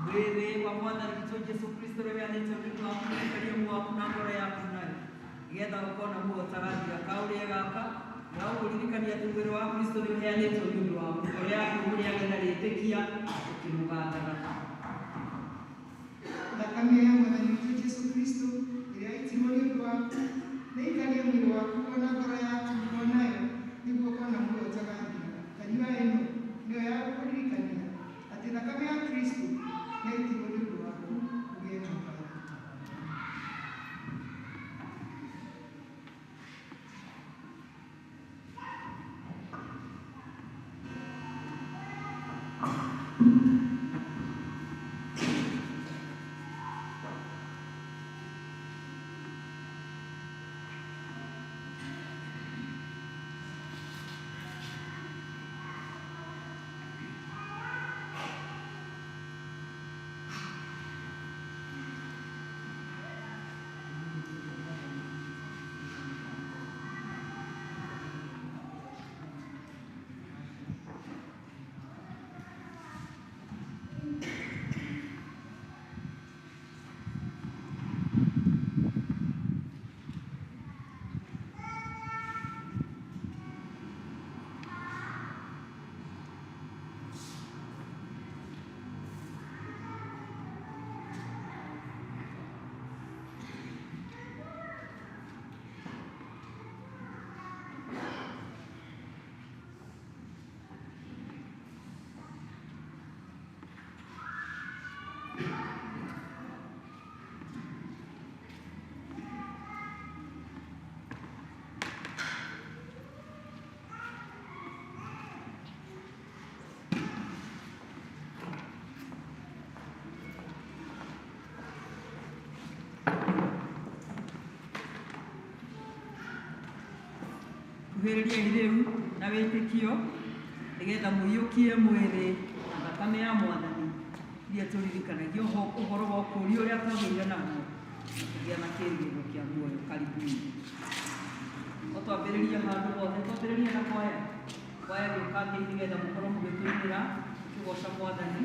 Mwĩrĩ wa Mwathani witũ Jesũ Kristo ũrĩa ũheanĩtwo nĩ ũndũ wa kũrekereria muoyo waku na ngoro yaku nayo nĩgetha ũkona muoyo ta gathira kaũrĩa gaka na ũkũririkania atĩ mwĩrĩ wa Kristo nĩ ũheanĩtwo nĩ ũndũ waku ũrĩa mũrĩage na rĩtĩkia ũkĩmũgathaga. Thakame ya Mwathani witũ Jesũ Kristo ĩrĩa yaitirwo nĩ ũndũ waku nĩĩikarie mwĩrĩ waku na ngoro yaku nayo nĩguo ũkona muoyo ta gathira. Kanyua ĩno nĩyo ya gũkũririkania atĩ thakame ya Kristo nĩyaitirwo nĩ ũndũ waku ũgĩe na ũgima. Kuhĩrĩria rĩu na wĩtĩkio nĩgetha mũiyũkie mwĩrĩ na thakame ya Mwathani iria tũririkanagia ũhoro wa ũkũũria ũrĩa twagĩire naguo kũgĩa na kĩĩrĩgĩrĩro kĩa muoyo. Karibuni. O twambĩrĩria handũ hothe twambĩrĩria na kwaya gĩũka ngei nĩgetha mũkorwo mũgĩtũinĩra mũkĩgoca Mwathani.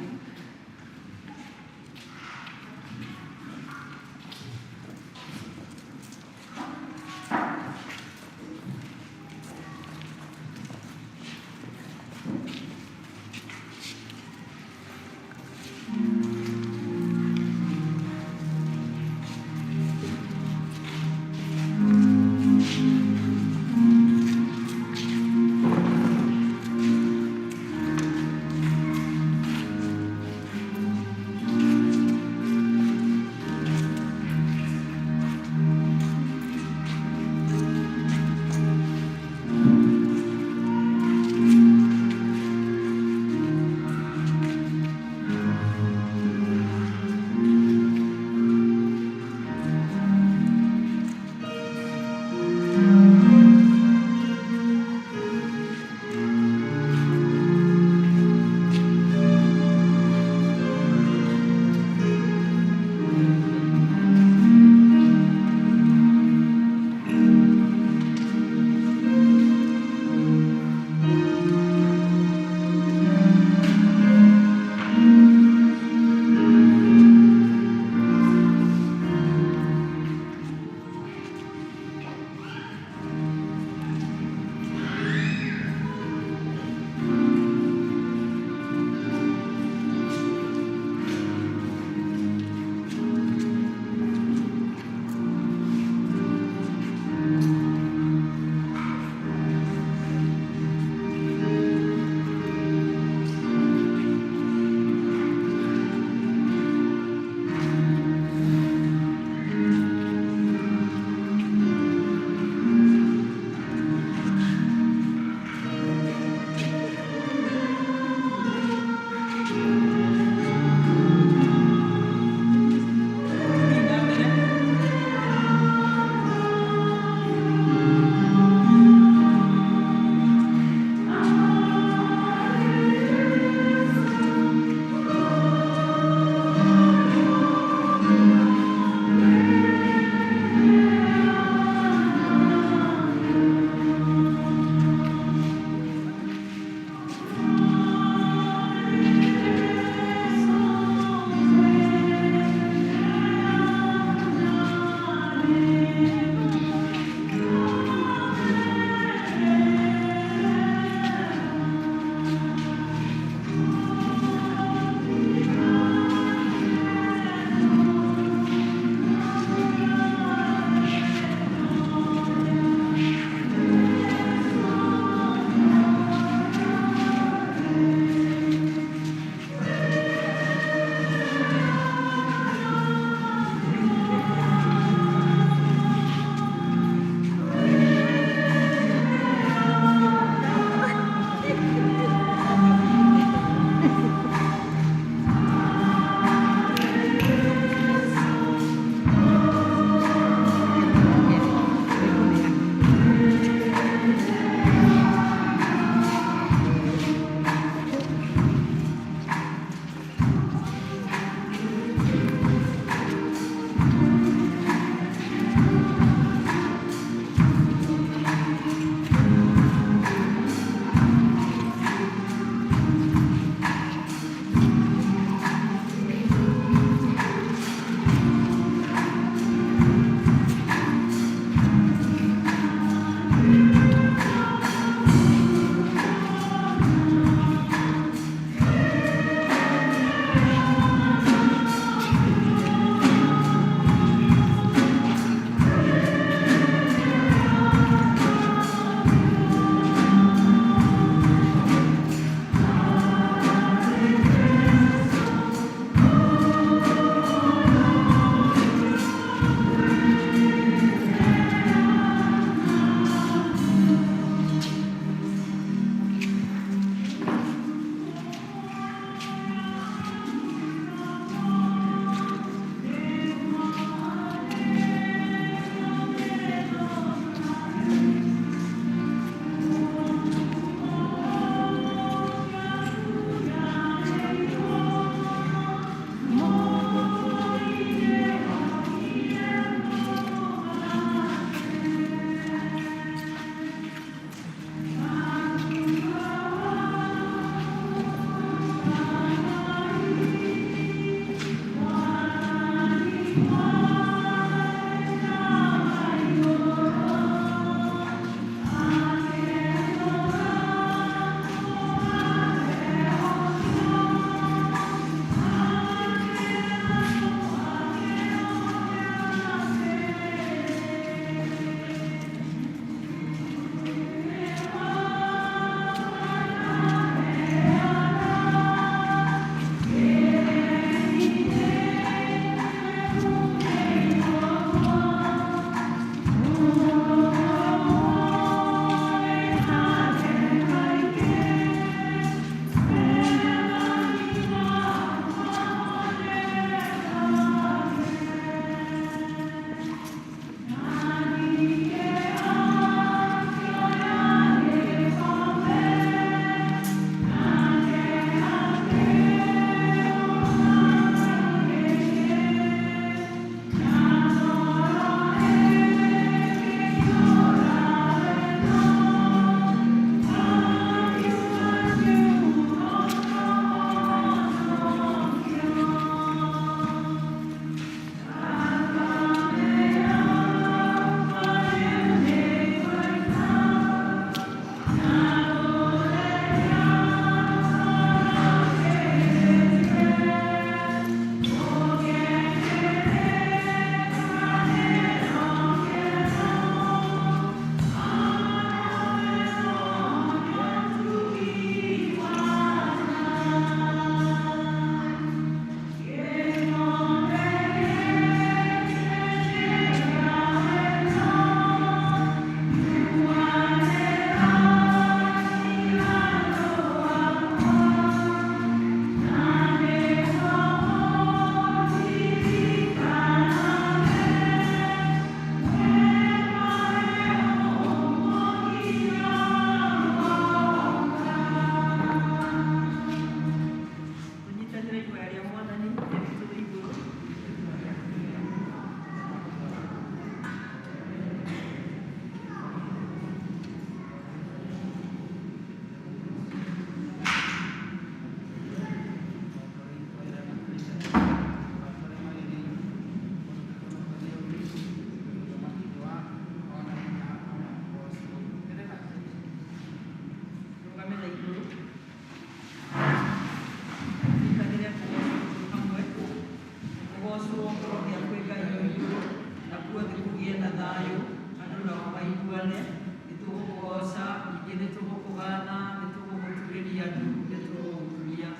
nangĩ nĩtũgũkũgatha, nĩtũgũgũturĩria ndu, nĩtũgũgũturia,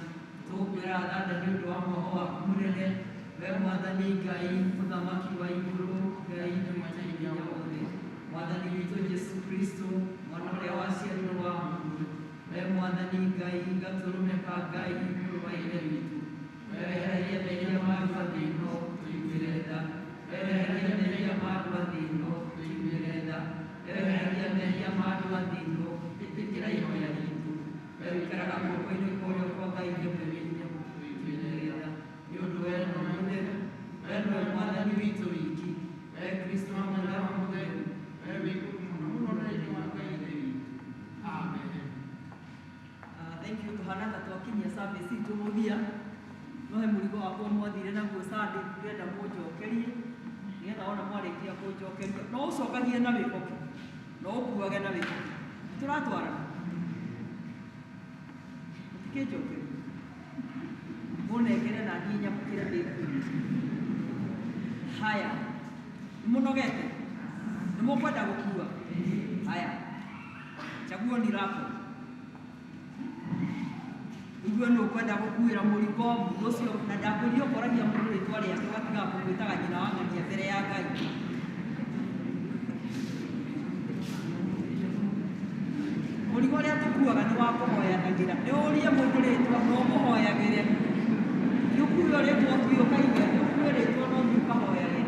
tũgũkwĩra thanda nĩ ũndũ wa mwoho waku mũnene, we Mwathani Ngai, mũthamaki wa igũrũ, Ngai mũteithia wothe, Mwathani witũ Jesu Kristo, mwana ũrĩa waciarirwo wa Mũndũ, we Mwathani Ngai, gatũrũme ka Ngai, mũrũgaire witũ, wehererie mehia ma andũ a thĩ ĩno, tũiguĩre tha, wehererie mehia ma andũ a thĩ ĩno, tũiguĩre tha, wehererie mehia ma andũ a thĩ ĩno, ĩtĩkĩra ihoya ritũ, we ũikaraga guoko-inĩ kwa ũrĩo kwa Ngai nyamũrĩria, tũiguĩre tha, nĩ ũndũ we no mũtheru, we no Mwathani witũ wiki, we Kristo hamwe na Roho Mũtheru, we wĩkũrũ mũno mũno thĩinĩ wa Ngai thĩ witũ. Amen. Thank you. Tuhana ta twakinyia service itũ mũthia, no he mũrigo wakwa mwathire naguo Sunday ndĩrenda mũnjokerie, nĩgetha ona mwarĩkia kũnjokeria no ũcokagie na wĩkoki, no ũkuage na wĩkoki, tũratwarana mũtikĩnjokerie mũnengere na niĩ nyamũkĩre ndĩkuire. Haya, nĩmũnogete, nĩmũkwenda gũkua? Haya, chaguo ni lako. Igue nĩ ũkwenda gũkuĩra mũrigo mũndũ ũcio, na ndakwĩria ũkoragia mũndũ rĩtwa rĩake ũgatiga kũmwĩtaga nyina wa ng'ania mbere ya Ngai. Mũrigo ũrĩa tũkuaga nĩ wa kũhoyanagĩra, nĩ ũrie mũndũ rĩtwa no ũmũhoyagĩre, nĩ ũkuo rĩtwa ũthiĩ ũkaige, nĩ ũkuo rĩtwa no ũthiĩ ũkahoyagĩre.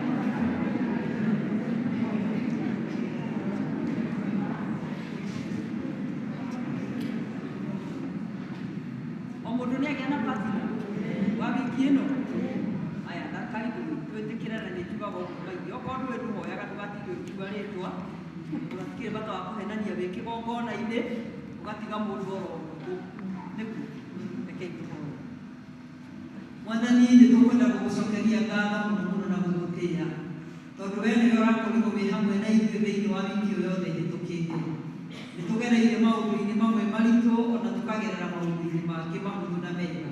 Mũndũ nĩ agĩa na partner wa wiki ĩno. Aya, karibu twĩtĩkĩre na nĩ tugaga ũguo kaingĩ. Okorwo ndũĩ ndũhoyaga ndũgatinde ũkiuga rĩtwa, ũgatikĩrĩ bata wa kũhenania wĩ kĩgongona-inĩ, ũgatiga mũndũ oro ũguo. Nĩguo, rekei tũhoe. Mwathani, nĩ tũkwenda gũgũcokeria ngatho mũno mũno na gũgũtĩĩa, tondũ we nĩwe ũrakorirwo wĩ hamwe na ithuĩ thĩinĩ wa wiki ĩyo yothe hĩtũkĩte. Nĩ tũgereire maũndũ-inĩ mamwe maritũ, ona tũkagerera maũndũ-inĩ mangĩ mahũthũ na mega.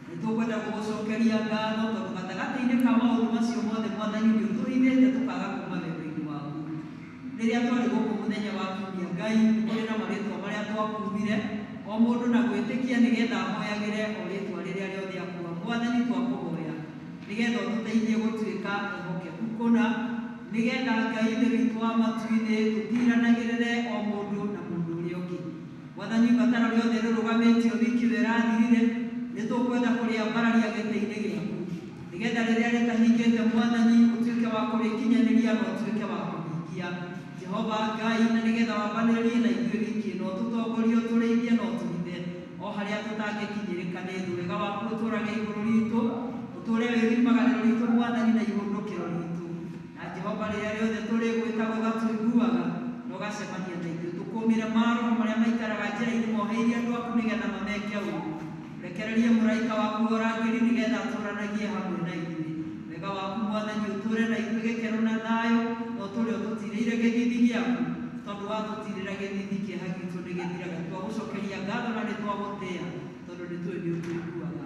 Nĩ tũkwenda gũgũcokeria ngatho tondũ gatagatĩ-inĩ ka maũndũ macio mothe Mwathani nĩ ũtũhithĩte tũkaga kuma wendo-inĩ waku. Rĩrĩa twarĩ gũkũ mũthenya wa kiumia, Ngai nĩ kũrĩ na marĩtwa marĩa twakuire, o mũndũ na gwĩtĩkia nĩgetha ahoyagĩre o rĩtwa rĩrĩa rĩothe akuga. Mwathani twakũhoya nĩgetha ũtũteithie gũtuĩka ehokeku kũna, nĩgetha Ngai thĩ witũ wa matu-inĩ tũtiranagĩrĩre o mũndũ na mũndũ ũrĩa ũngĩ. Mwathani, ibataro rĩothe rĩrũgamĩtio wiki ĩyo ĩrathirire, nĩ tũkwenda kũrĩambararia gĩtĩ-inĩ gĩaku, nĩgetha rĩrĩa rĩtahingĩte Mwathani ũtuĩke wa kũrĩkinyanĩria na ũtuĩke wa kũhingia. Jehova Ngai, na nĩgetha wambanĩrĩrie na ithuĩ wiki ĩno, tũtongorie, ũtũrĩithie na ũtũhithe o harĩa tũtangĩkinyĩrĩka nĩ thũ. Wega waku ũtũũrage igũrũ ritũ, ũtũũre wĩ riumagarĩro ritũ Mwathani na ihũndũkĩro ritũ. Na Jehova, rĩrĩa rĩothe tũrĩgwĩta ũgatũiguaga na ũgacemania na ithuĩ. Tũkũmĩre maroho marĩa maikaraga njĩra-inĩ moheirie andũ aku nĩgetha mameke ũũru. Rekererie mũraika waku ũrangĩri nĩgetha atũũranagie hamwe na ithuĩ. Wega waku Mwathani ũtũũre na ithuĩ gĩkeno na thayũ, na ũtũũre ũtũtirĩire gĩthithi gĩaku, tondũ watũtirĩra gĩthithi kĩeha gitũ nĩgĩthiraga. Twagũcokeria ngatho na nĩ twagũtĩĩa, tondũ nĩ tũĩ nĩ ũtũiguaga.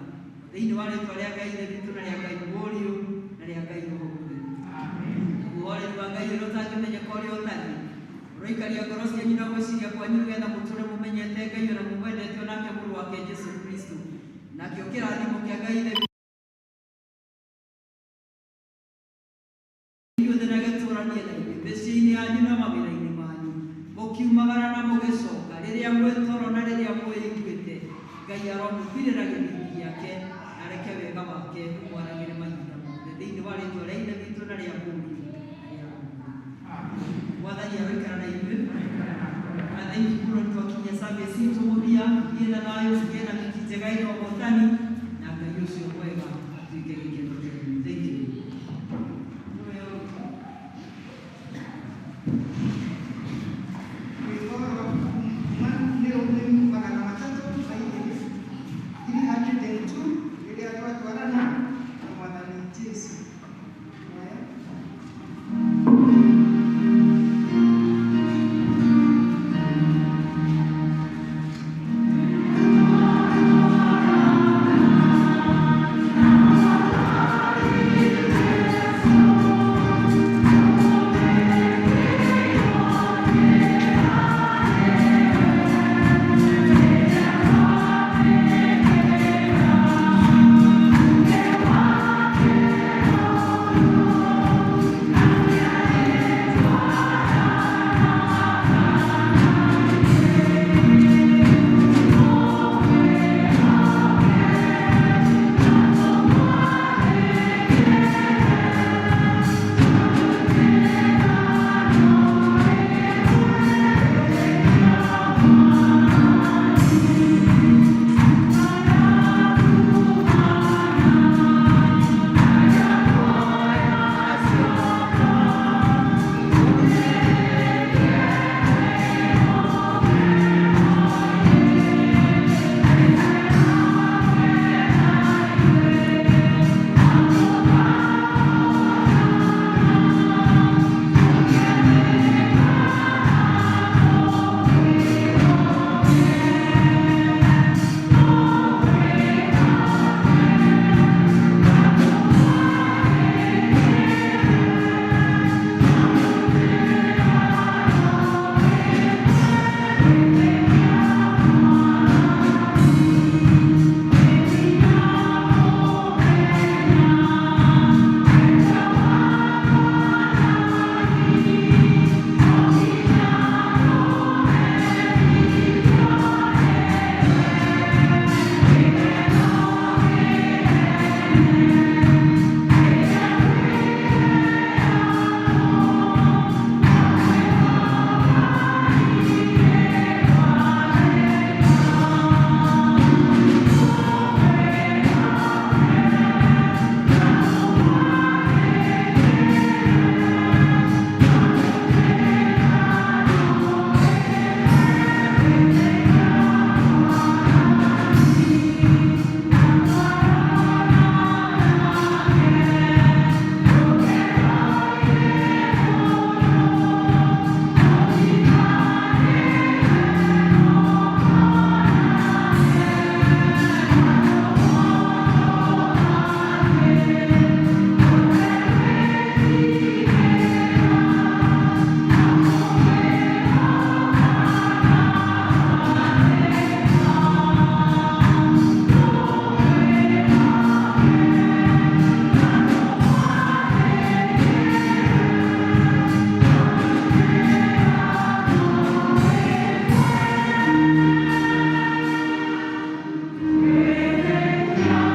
Thĩinĩ wa rĩtwa rĩa Ngai ithe witũ na rĩa Ngai Mũriũ na rĩa Ngai Roho Mũtheru. Guoya wa Ngai ũrĩa ũtangĩmenyeka ũrĩa ũtariĩ, ũroikaria ngoro cianyu na gwĩciria kwanyu nĩgetha mũtũũre mũmenyete Ngai na mũmwendete o nake mũrũ wake Jesũ Kristo. Nakĩo kĩrathimo kĩa Ngai ithe ithuothe na gĩtũũranie na ithuĩ mĩciĩ-inĩ yanyu na mawĩra-inĩ manyu, mũkiumagara na mũgĩcoka, rĩrĩa mwĩ toro na rĩrĩa mwĩiguĩte. Ngai aromũmbirĩra gĩthithi gĩake, na reke wega wake ũmwaragĩre mahinda mothe, thĩinĩ wa rĩtwa rĩa Ithe witũ na rĩa Mũriũ na rĩa Roho Mũtheru. Mwathani aroikara na ithuĩ. Thank you mũno, nĩ twakinyia service itũ mũthia. Thiĩ na thayũ, gĩe na wiki njega ĩna ũhotani.